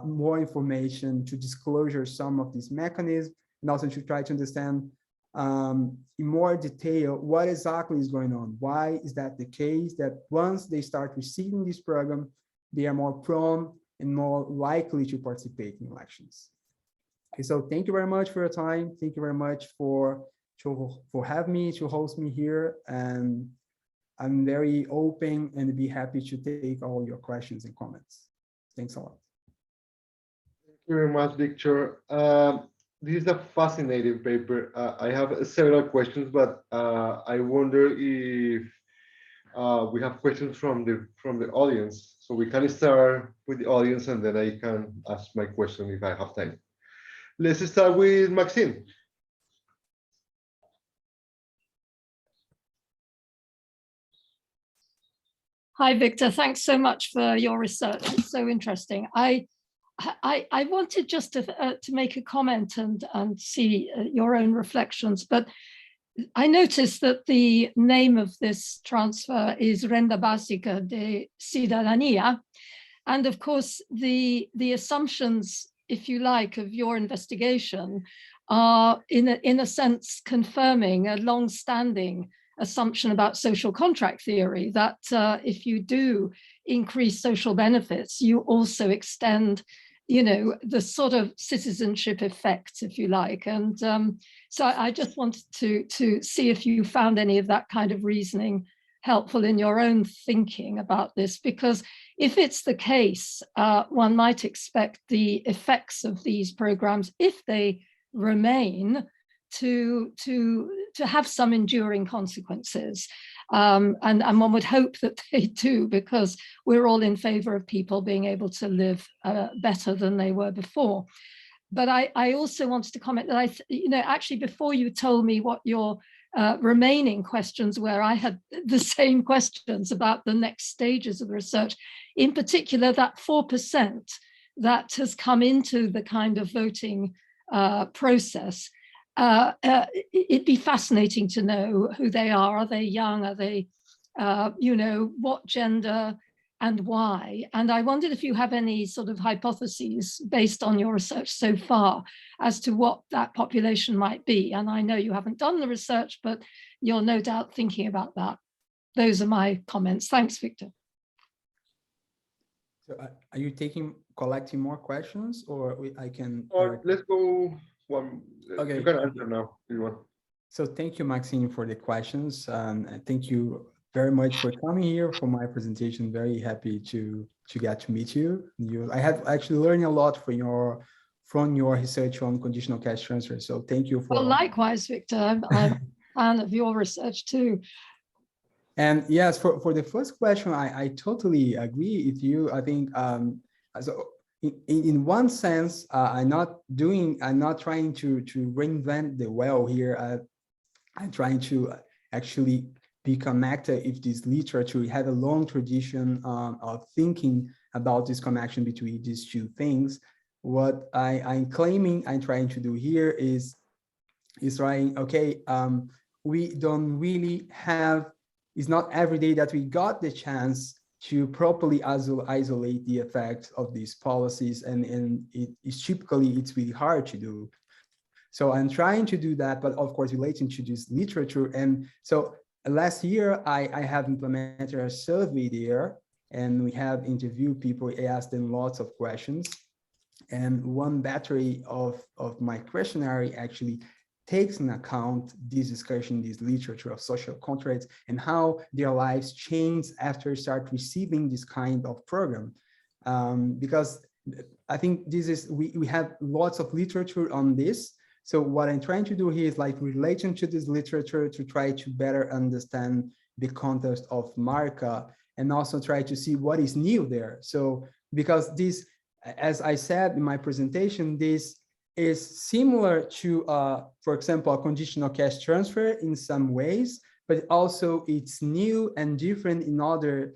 more information to disclosure some of these mechanisms, and also to try to understand in more detail what exactly is going on. Why is that the case that once they start receiving this program, they are more prone and more likely to participate in elections? Okay, so thank you very much for your time. Thank you very much for having me, to host me here. And I'm very open and be happy to take all your questions and comments. Thanks a lot. Thank you very much, Victor. This is a fascinating paper. I have several questions, but I wonder if we have questions from the audience. So we can start with the audience, and then I can ask my question if I have time. Let's start with Maxine. Hi, Victor. Thanks so much for your research. It's so interesting. I wanted just to make a comment and see your own reflections, but I noticed that the name of this transfer is Renda Básica de Cidadania. And of course, the assumptions, if you like, of your investigation are in a sense confirming a long-standing assumption about social contract theory, that if you do increase social benefits, you also extend, you know, the sort of citizenship effects, if you like. And so I just wanted to see if you found any of that kind of reasoning helpful in your own thinking about this, because if it's the case, one might expect the effects of these programs, if they remain, to have some enduring consequences. And one would hope that they do, because we're all in favor of people being able to live better than they were before. But I also wanted to comment that actually before you told me what your remaining questions were, I had the same questions about the next stages of the research, in particular that 4% that has come into the kind of voting process. It'd be fascinating to know who they are. Are they young? Are they, what gender and why? And I wondered if you have any sort of hypotheses based on your research so far as to what that population might be. And I know you haven't done the research, but you're no doubt thinking about that. Those are my comments. Thanks, Victor. So are you collecting more questions, or I can? Or let's go one. Okay. You can answer now if you want. So thank you, Maxine, for the questions. And thank you very much for coming here for my presentation. Very happy to get to meet you. I have actually learned a lot from your research on conditional cash transfer. So thank you for. Well, likewise, Victor. I'm a fan of your research too. And yes, for the first question, I totally agree with you. I think so. In one sense, I'm not trying to reinvent the wheel here. I'm trying to actually be connected with this literature. We have a long tradition of thinking about this connection between these two things. What I'm trying to do here is trying, okay, we don't really have, it's not every day that we got the chance to properly isolate the effects of these policies, and it's really hard to do. So I'm trying to do that, but of course relating to this literature. And so last year I have implemented a survey there, and we have interviewed people, asked them lots of questions. And one battery of my questionnaire actually takes into account this discussion, this literature of social contracts and how their lives change after start receiving this kind of program. Because I think this is, we have lots of literature on this. So what I'm trying to do here is like relation to this literature to try to better understand the context of Maricá and also try to see what is new there. So because this, as I said in my presentation, this is similar to, for example, a conditional cash transfer in some ways, but also it's new and different in other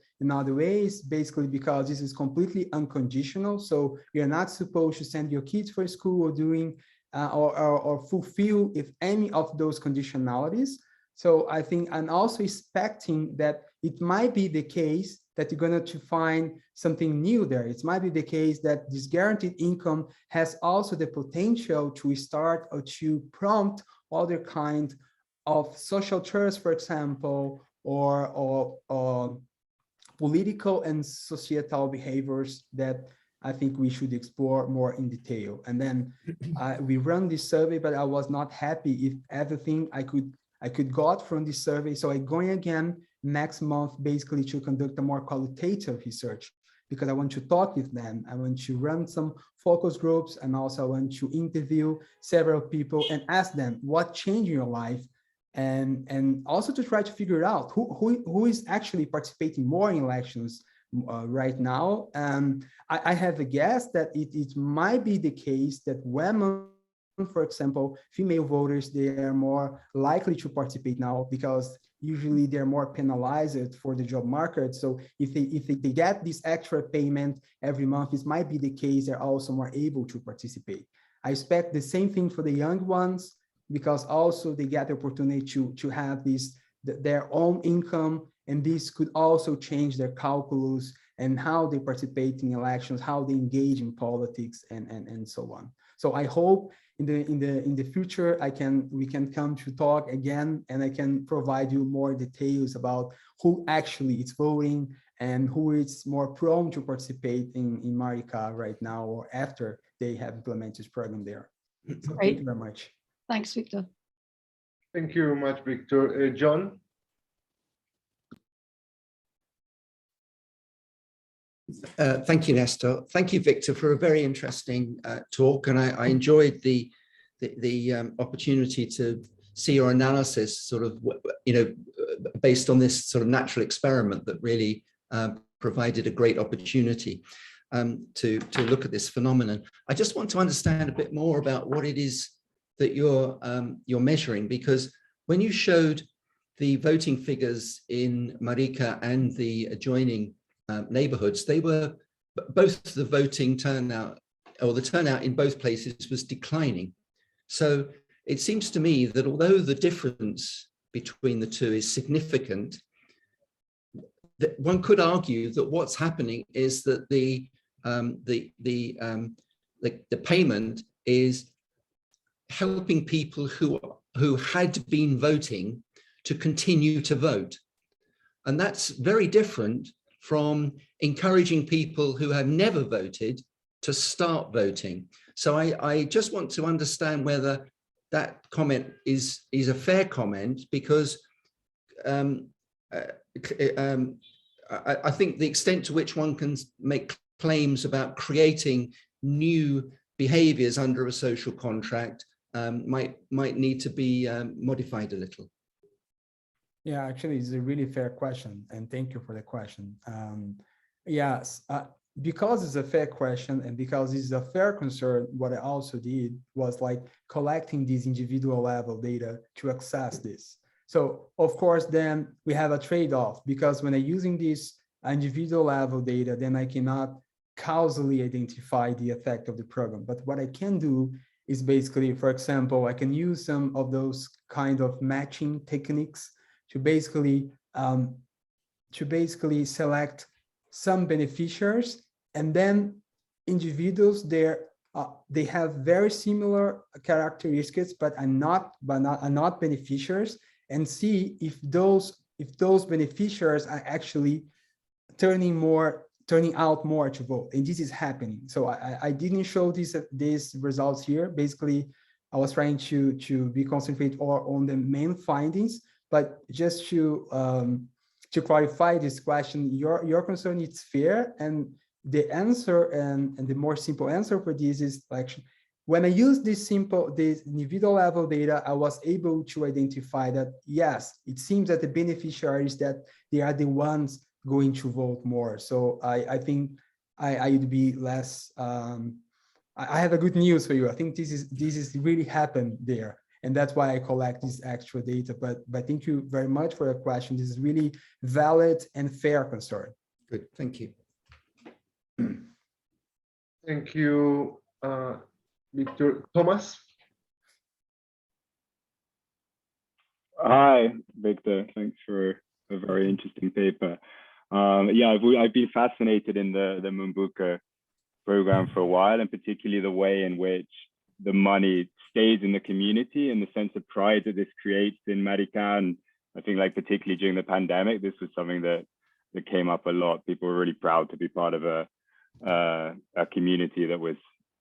ways, basically because this is completely unconditional. So you're not supposed to send your kids for school or doing or fulfill if any of those conditionalities. So I think I'm also expecting that it might be the case that you're going to find something new there. It might be the case that this guaranteed income has also the potential to start or to prompt other kind of social trust, for example, or political and societal behaviors that I think we should explore more in detail. And then we run this survey, but I was not happy if everything I could got from this survey. So I'm going again next month, basically to conduct a more qualitative research, because I want to talk with them. I want to run some focus groups, and also I want to interview several people and ask them what changed in your life, and also to try to figure out who is actually participating more in elections right now. I have a guess that it might be the case that women, for example, female voters, they are more likely to participate now because usually they're more penalized for the job market. So if they get this extra payment every month, it might be the case they're also more able to participate. I expect the same thing for the young ones, because also they get the opportunity to have their own income, and this could also change their calculus and how they participate in elections, how they engage in politics, and so on. So I hope in the future we can come to talk again, and I can provide you more details about who actually is voting and who is more prone to participate in Maricá right now or after they have implemented this program there. So thank you very much. Thanks, Victor. Thank you very much, Victor. John? Thank you, Nestor. Thank you, Victor, for a very interesting talk, and I enjoyed the opportunity to see your analysis, sort of, based on this sort of natural experiment that really provided a great opportunity to look at this phenomenon. I just want to understand a bit more about what it is that you're measuring, because when you showed the voting figures in Maricá and the adjoining neighborhoods, they were both the voting turnout, or the turnout in both places, was declining. So it seems to me that although the difference between the two is significant, that one could argue that what's happening is that the payment is helping people who had been voting to continue to vote. And that's very different from encouraging people who have never voted to start voting. So I just want to understand whether that comment is a fair comment, because I think the extent to which one can make claims about creating new behaviors under a social contract might need to be modified a little. Yeah, actually, it's a really fair question, and thank you for the question. Yes, because it's a fair question, and because it's a fair concern, what I also did was like collecting these individual level data to access this. So of course, then we have a trade-off, because when I'm using this individual level data, then I cannot causally identify the effect of the program. But what I can do is basically, for example, I can use some of those kind of matching techniques to basically select some beneficiaries, and then individuals there they have very similar characteristics but are not beneficiaries, and see if those beneficiaries are actually turning more turning out more to vote, and this is happening. So I didn't show these results here. Basically, I was trying to be concentrated on the main findings, but just to clarify this question, your concern is fair, and the answer and the more simple answer for this is like, when I use this individual level data, I was able to identify that, yes, it seems that the beneficiaries, that they are the ones going to vote more. So I think I would be less, I have a good news for you. I think this is really happened there. And that's why I collect this extra data. But thank you very much for your question. This is really valid and fair concern. Good, thank you. Thank you, Victor. Thomas? Hi, Victor. Thanks for a very interesting paper. Yeah, I've been fascinated in the MUCT program for a while, and particularly the way in which the money stays in the community and the sense of pride that this creates in Maricá. And I think, like, particularly during the pandemic, this was something that came up a lot. People were really proud to be part of a community that was,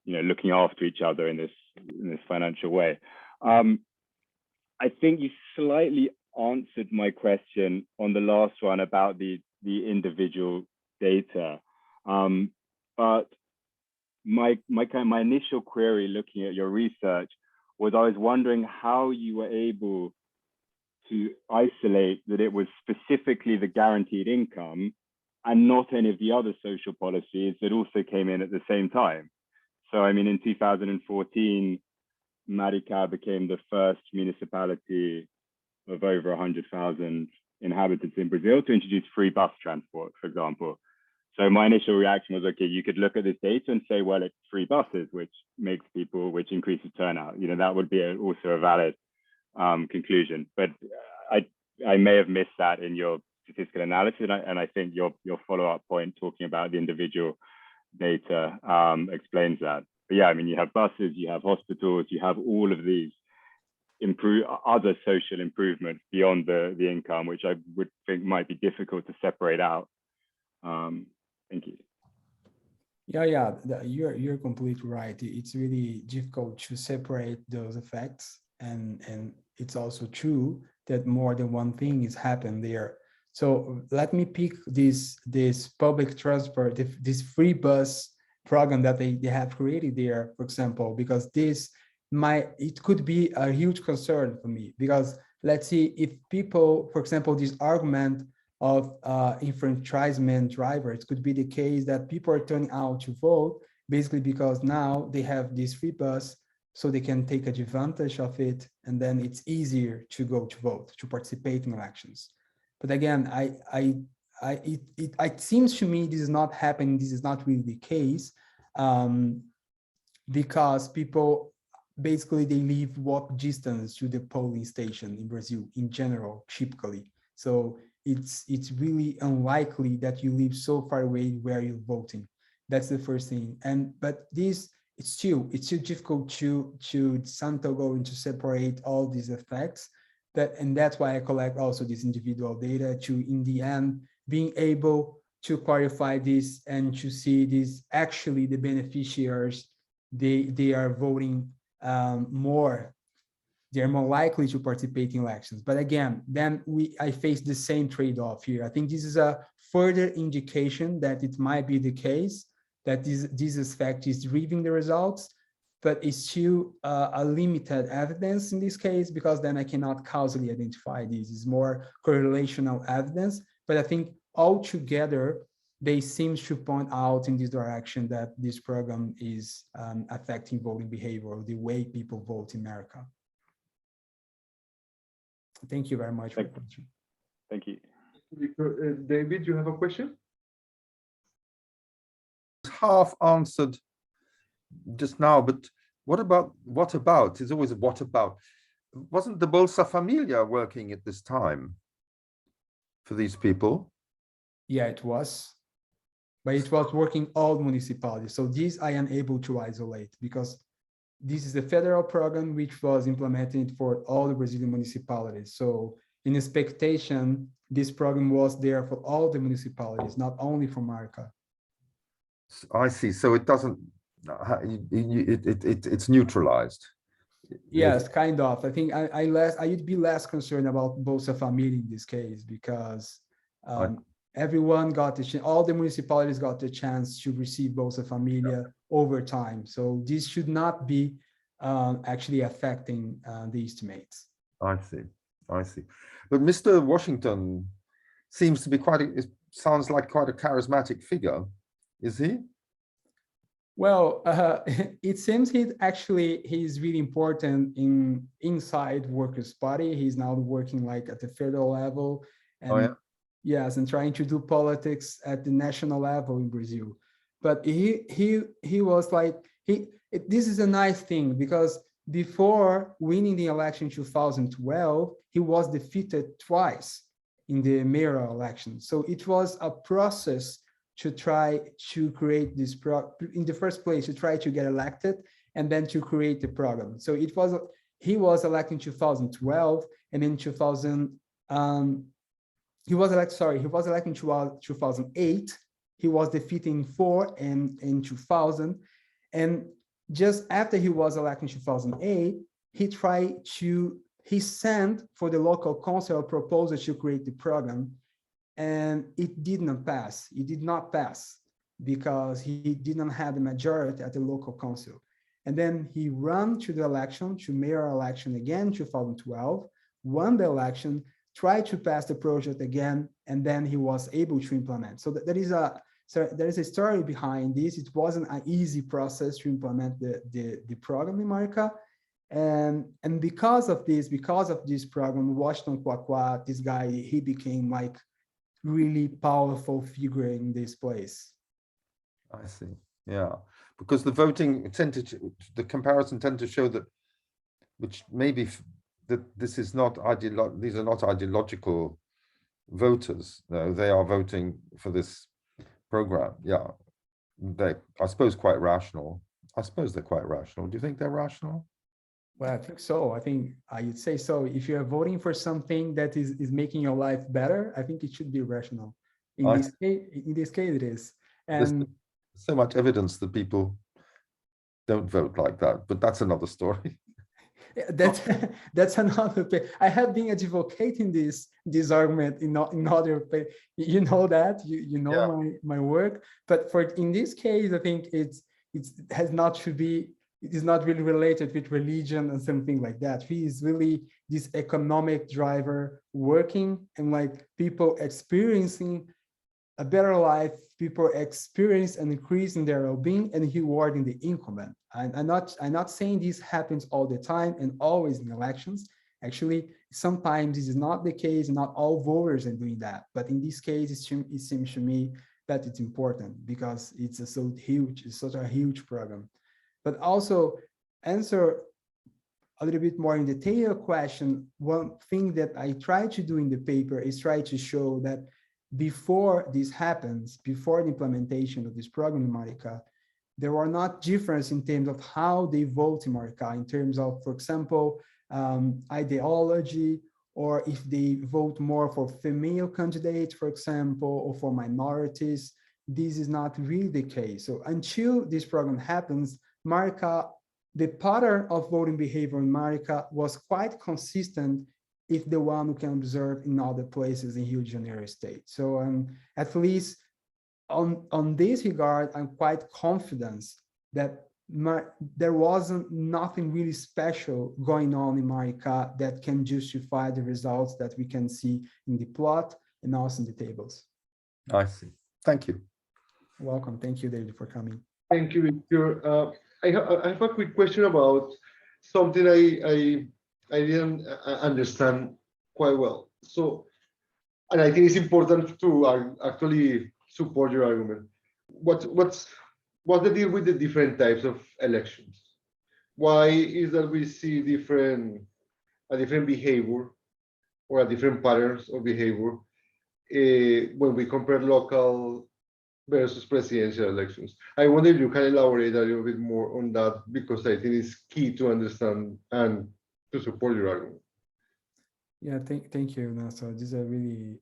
you know, looking after each other in this financial way. I think you slightly answered my question on the last one about the individual data, but my initial query looking at your research was, I was wondering how you were able to isolate that it was specifically the guaranteed income and not any of the other social policies that also came in at the same time. So, I mean, in 2014, Maricá became the first municipality of over 100,000 inhabitants in Brazil to introduce free bus transport, for example. So my initial reaction was, okay, you could look at this data and say, well, it's free buses, which increases turnout. You know, that would be also a valid conclusion. But I may have missed that in your statistical analysis, and I think your follow-up point talking about the individual data explains that. But yeah, I mean, you have buses, you have hospitals, you have all of these other social improvements beyond the income, which I would think might be difficult to separate out. Thank you. Yeah, you're completely right. It's really difficult to separate those effects, and it's also true that more than one thing is happening there. So let me pick this public transport, this free bus program that they have created there, for example, because it could be a huge concern for me, because let's see, if people, for example, this argument of enfranchisement driver, it could be the case that people are turning out to vote basically because now they have this free bus, so they can take advantage of it, and then it's easier to go to vote, to participate in elections. But again, it seems to me this is not happening. This is not really the case, because people basically they live walk distance to the polling station in Brazil in general, typically. So it's really unlikely that you live so far away where you're voting. That's the first thing. But it's still difficult to Santo and to separate all these effects. And that's why I collect also this individual data to, in the end, being able to clarify this and to see this actually the beneficiaries, they are voting more. They're more likely to participate in elections. But again, then I face the same trade-off here. I think this is a further indication that it might be the case that this effect is driving the results, but it's still a limited evidence in this case, because then I cannot causally identify this. It's more correlational evidence, but I think altogether, they seem to point out in this direction that this program is affecting voting behavior, or the way people vote in America. Thank you very much for the question. Thank you. Victor, David, you have a question? Half answered just now, but what about? It's always a what about. Wasn't the Bolsa Familia working at this time for these people? Yeah, it was, but it was working all municipalities. So this I am able to isolate, because this is the federal program which was implemented for all the Brazilian municipalities. So in expectation, this program was there for all the municipalities, not only for Maricá. I see. So it doesn't, it's neutralized. Yes, kind of. I think I would be less concerned about Bolsa Família in this case because everyone got the chance, all the municipalities got the chance to receive Bolsa Família over time. So this should not be actually affecting the estimates. I see. I see. But Mr. Washington seems to be it sounds like quite a charismatic figure. Is he? Well, it seems he's really important inside Workers' Party. He's now working like at the federal level, and yes, and trying to do politics at the national level in Brazil. But he was like this is a nice thing because before winning the election in 2012, he was defeated twice in the mayoral election. So it was a process to try to create this in the first place, to try to get elected and then to create the program. So he was elected in 2012, and in 2000 he was elected in 2008. He was defeated in 4 and in 2000, and just after he was elected in 2008, he sent for the local council a proposal to create the program, and it did not pass. It did not pass because he didn't have the majority at the local council. And then he ran to the election, to mayor election again in 2012, won the election, tried to pass the project again, and then he was able to implement. So there is a story behind this. It wasn't an easy process to implement the program in Maricá. And because of this program, Washington Kwakwa, this guy, he became like really powerful figure in this place. I see. Yeah, because the voting the comparison tend to show that, which maybe that this is not these are not ideological voters. No, they are voting for this program. Yeah, I suppose quite rational. I suppose they're quite rational. Do you think they're rational? Well, I think so. I think I would say so. If you're voting for something that is making your life better, I think it should be rational. In this case, it is. And there's so much evidence that people don't vote like that, but that's another story. That's another thing. I have been advocating this argument in other, you know that you know my work, but in this case, I think it is not really related with religion and something like that. He is really this economic driver working, and like people experiencing a better life, people experience an increase in their well-being and rewarding the incumbent. I'm not saying this happens all the time and always in elections. Actually, sometimes this is not the case. Not all voters are doing that. But in this case, it seems to me that it's important because it's such a huge program. But also answer a little bit more in detail question. One thing that I try to do in the paper is try to show that before this happens, before the implementation of this program in Maricá, there are not difference in terms of how they vote in Maricá, in terms of, for example, ideology, or if they vote more for female candidates, for example, or for minorities. This is not really the case. So until this program happens, Maricá, the pattern of voting behavior in Maricá was quite consistent if the one who can observe in other places in Rio de Janeiro state. So at least on this regard, I'm quite confident that there wasn't nothing really special going on in Maricá that can justify the results that we can see in the plot and also in the tables. I see. Thank you. Welcome. Thank you, David, for coming. Thank you, Victor. I have a quick question about something I didn't understand quite well. So, and I think it's important to actually support your argument. What's the deal with the different types of elections? Why is that we see a different behavior or a different patterns of behavior when we compare local versus presidential elections? I wonder if you can elaborate a little bit more on that, because I think it's key to understand and to support your argument. Yeah, thank you, Nelson. This is a really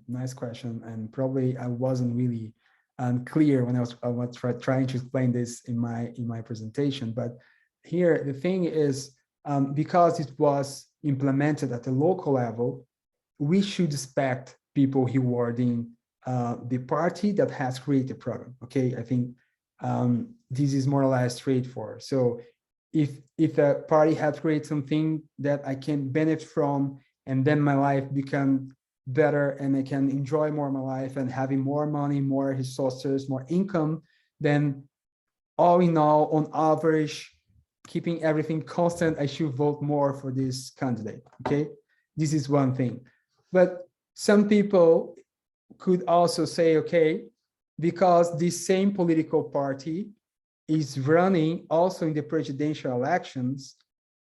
nice question, and probably I wasn't really unclear when I was trying to explain this in my presentation. But here the thing is, because it was implemented at the local level, we should expect people rewarding the party that has created the program. Okay, I think this is more or less straightforward. So if a party has created something that I can benefit from, and then my life become better and I can enjoy more my life and having more money, more resources, more income, then all in all, on average, keeping everything constant, I should vote more for this candidate. Okay, this is one thing. But some people could also say, okay, because this same political party is running also in the presidential elections,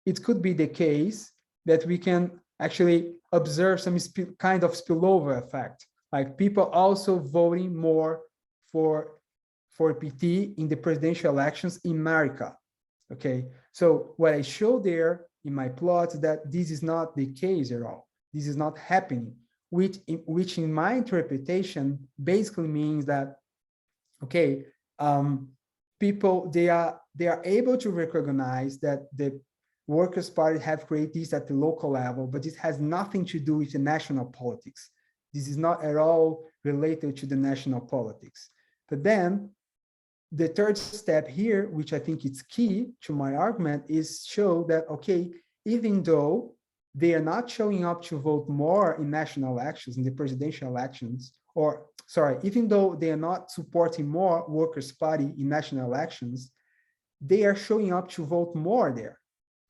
it could be the case that we can actually observe some kind of spillover effect, like people also voting more for PT in the presidential elections in Maricá. Okay, so what I show there in my plot is that this is not the case at all. This is not happening, which in my interpretation basically means that, okay, people, they are able to recognize that the Workers' Party have created this at the local level, but this has nothing to do with the national politics. This is not at all related to the national politics. But then the third step here, which I think is key to my argument, is show that, okay, even though they are not showing up to vote more in national elections, in the presidential elections, or sorry, even though they are not supporting more Workers' Party in national elections, they are showing up to vote more there.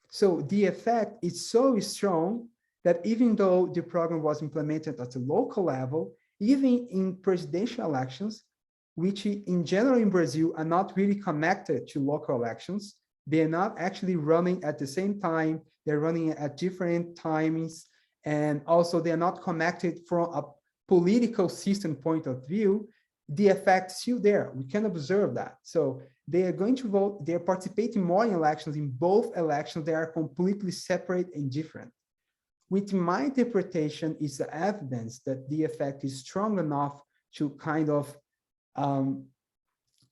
So the effect is so strong that even though the program was implemented at the local level, even in presidential elections, which in general in Brazil are not really connected to local elections, they are not actually running at the same time, they're running at different timings, and also they're not connected from a political system point of view, the effect is still there. We can observe that. So they are going to vote, they're participating more in elections. In both elections, they are completely separate and different. Which my interpretation is the evidence that the effect is strong enough to kind of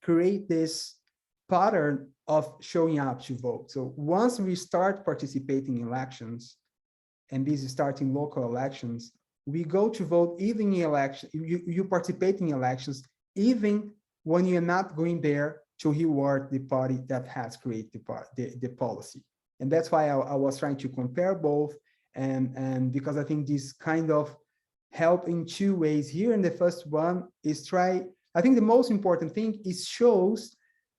create this pattern of showing up to vote. So once we start participating in elections, and this is starting local elections, we go to vote even in elections, you participate in elections, even when you're not going there to reward the party that has created the policy. And that's why I was trying to compare both, and because I think this kind of help in two ways here. And the first one is I think the most important thing is shows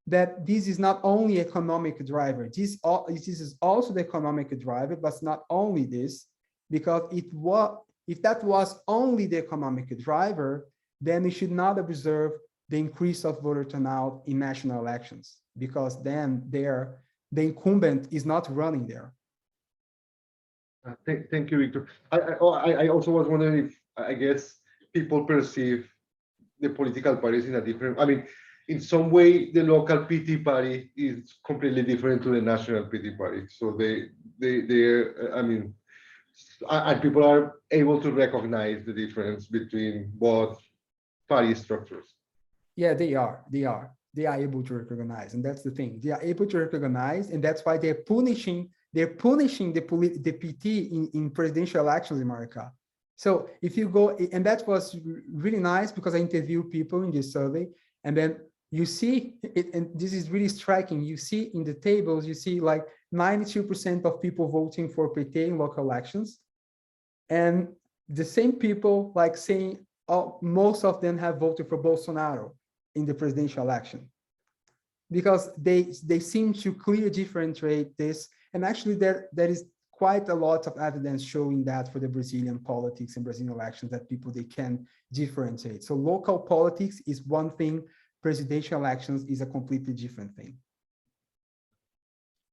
that this is not only economic driver. This is also the economic driver, but not only this, because if that was only the economic driver, then we should not observe the increase of voter turnout in national elections, because then the incumbent is not running there. Thank you, Victor. I also was wondering if, I guess, people perceive the political parties in a different, I mean, in some way, the local PT party is completely different to the national PT party. So I mean, and people are able to recognize the difference between both party structures. Yeah, they are able to recognize, and that's the thing. They are able to recognize, and that's why they're punishing the PT in presidential elections in Maricá. So if you go, and that was really nice because I interviewed people in this survey, and then you see it, and this is really striking. You see in the tables, you see like 92% of people voting for PT in local elections, and the same people like saying most of them have voted for Bolsonaro in the presidential election, because they seem to clearly differentiate this. And actually there is quite a lot of evidence showing that for the Brazilian politics and Brazilian elections, that people, they can differentiate. So local politics is one thing, presidential elections is a completely different thing.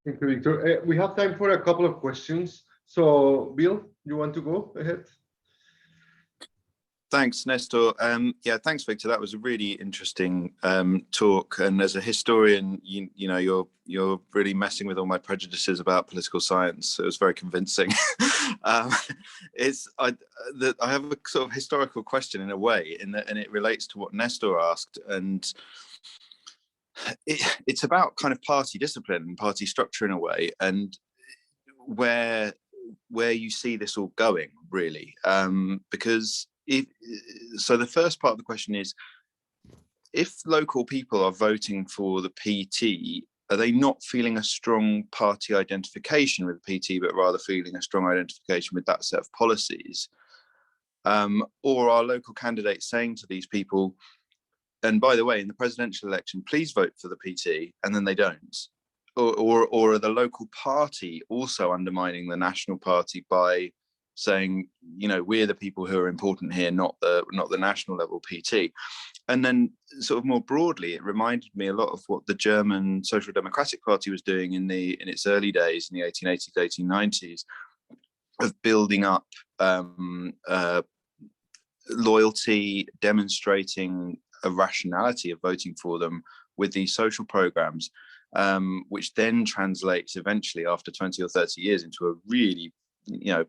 Thank you, Victor. We have time for a couple of questions. So Bill, you want to go ahead? Thanks, Nestor. Yeah, thanks, Victor. That was a really interesting talk. And as a historian, you know, you're really messing with all my prejudices about political science. So it was very convincing. I have a sort of historical question in a way, and it relates to what Nestor asked, and it's about kind of party discipline and party structure in a way, and where you see this all going, really, because the first part of the question is, if local people are voting for the PT, are they not feeling a strong party identification with the PT, but rather feeling a strong identification with that set of policies? Or are local candidates saying to these people, and by the way, in the presidential election, please vote for the PT, and then they don't? Or are the local party also undermining the national party by saying, you know, we're the people who are important here, not the national level PT? And then sort of more broadly, it reminded me a lot of what the German Social Democratic Party was doing in its early days in the 1880s, 1890s, of building up loyalty, demonstrating a rationality of voting for them with these social programs, which then translates eventually after 20 or 30 years into a really,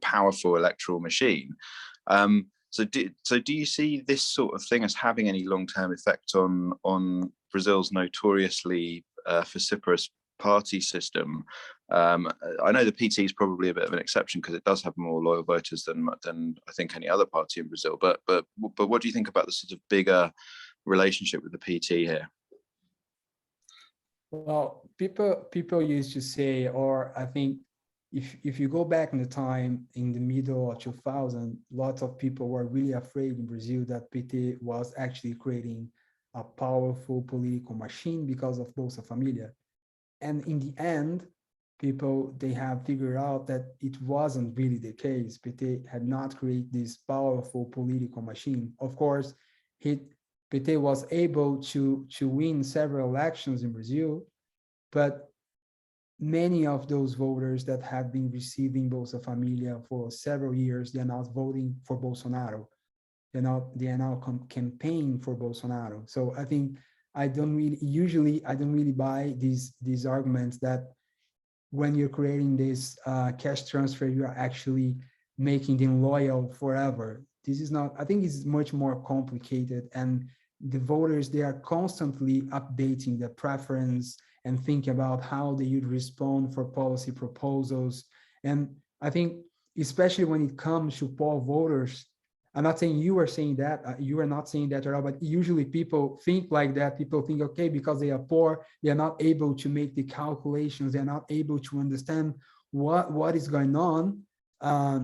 powerful electoral machine. So do you see this sort of thing as having any long-term effect on Brazil's notoriously vociferous party system? I know the PT is probably a bit of an exception because it does have more loyal voters than I think any other party in Brazil. But what do you think about the sort of bigger relationship with the PT here? Well, people used to say, or I think if you go back in the time in the middle of 2000, lots of people were really afraid in Brazil that PT was actually creating a powerful political machine because of Bolsa Familia. And in the end, they have figured out that it wasn't really the case. PT had not created this powerful political machine. Of course, PT was able to win several elections in Brazil, but many of those voters that have been receiving Bolsa Familia for several years, they're not voting for Bolsonaro. They are now campaigning for Bolsonaro. So I think I don't really buy these arguments that when you're creating this cash transfer, you are actually making them loyal forever. This is not, I think it's much more complicated, and the voters, they are constantly updating their preference and think about how they would respond for policy proposals. And I think, especially when it comes to poor voters, I'm not saying you are saying that, you are not saying that at all, but usually people think like that. People think, okay, because they are poor, they are not able to make the calculations, they're not able to understand what is going on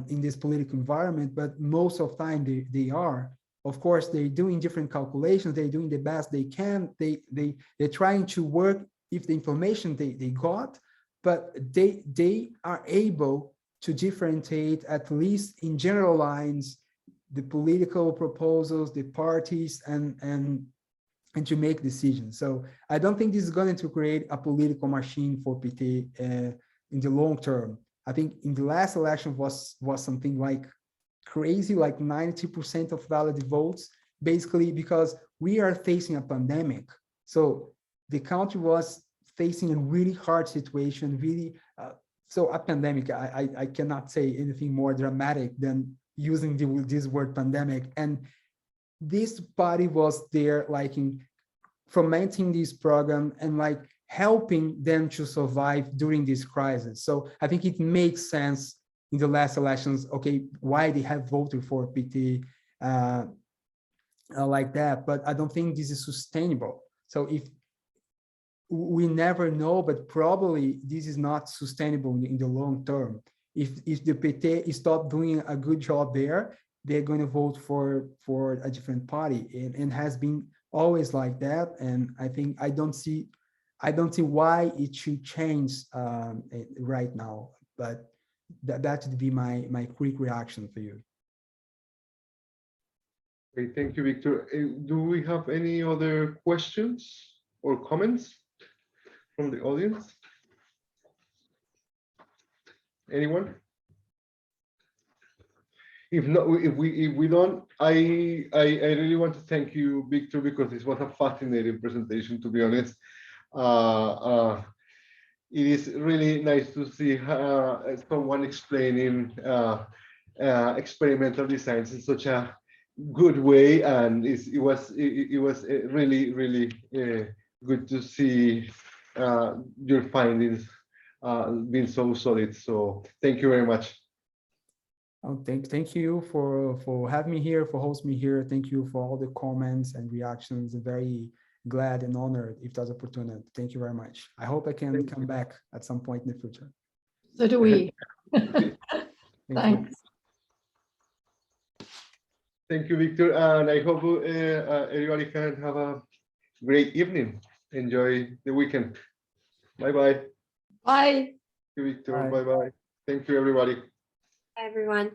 in this political environment, but most of the time they are. Of course, they're doing different calculations, they're doing the best they can, they're trying to work if the information they got, but they are able to differentiate, at least in general lines, the political proposals, the parties, and to make decisions. So I don't think this is going to create a political machine for PT in the long term. I think in the last election was something like crazy, like 90% of valid votes, basically because we are facing a pandemic. So the country was facing a really hard situation, really. So a pandemic, I cannot say anything more dramatic than using this word pandemic. And this party was there, like, in fomenting this program and like helping them to survive during this crisis. So I think it makes sense in the last elections, okay, why they have voted for PT like that, but I don't think this is sustainable. So if we never know, but probably this is not sustainable in the long term. If the PT stop doing a good job there, they're going to vote for a different party, and has been always like that. And I think I don't see why it should change right now. But that would be my quick reaction for you. Okay, thank you, Victor. Do we have any other questions or comments from the audience? Anyone? If not, if we don't, I really want to thank you, Victor, because this was a fascinating presentation, to be honest. it is really nice to see someone explaining experimental designs in such a good way, and it was really good to see your findings being so solid. So thank you very much. Oh, thank you for having me here, for hosting me here. Thank you for all the comments and reactions. Very glad and honored if there's opportunity. Thank you very much. I hope I can come back at some point in the future. So do we. Thank Thanks. Thank you, Victor, and I hope everybody can have a great evening. Enjoy the weekend. Bye-bye. Bye. Thank you, Victor. Bye. Bye-bye. Thank you, everybody. Everyone.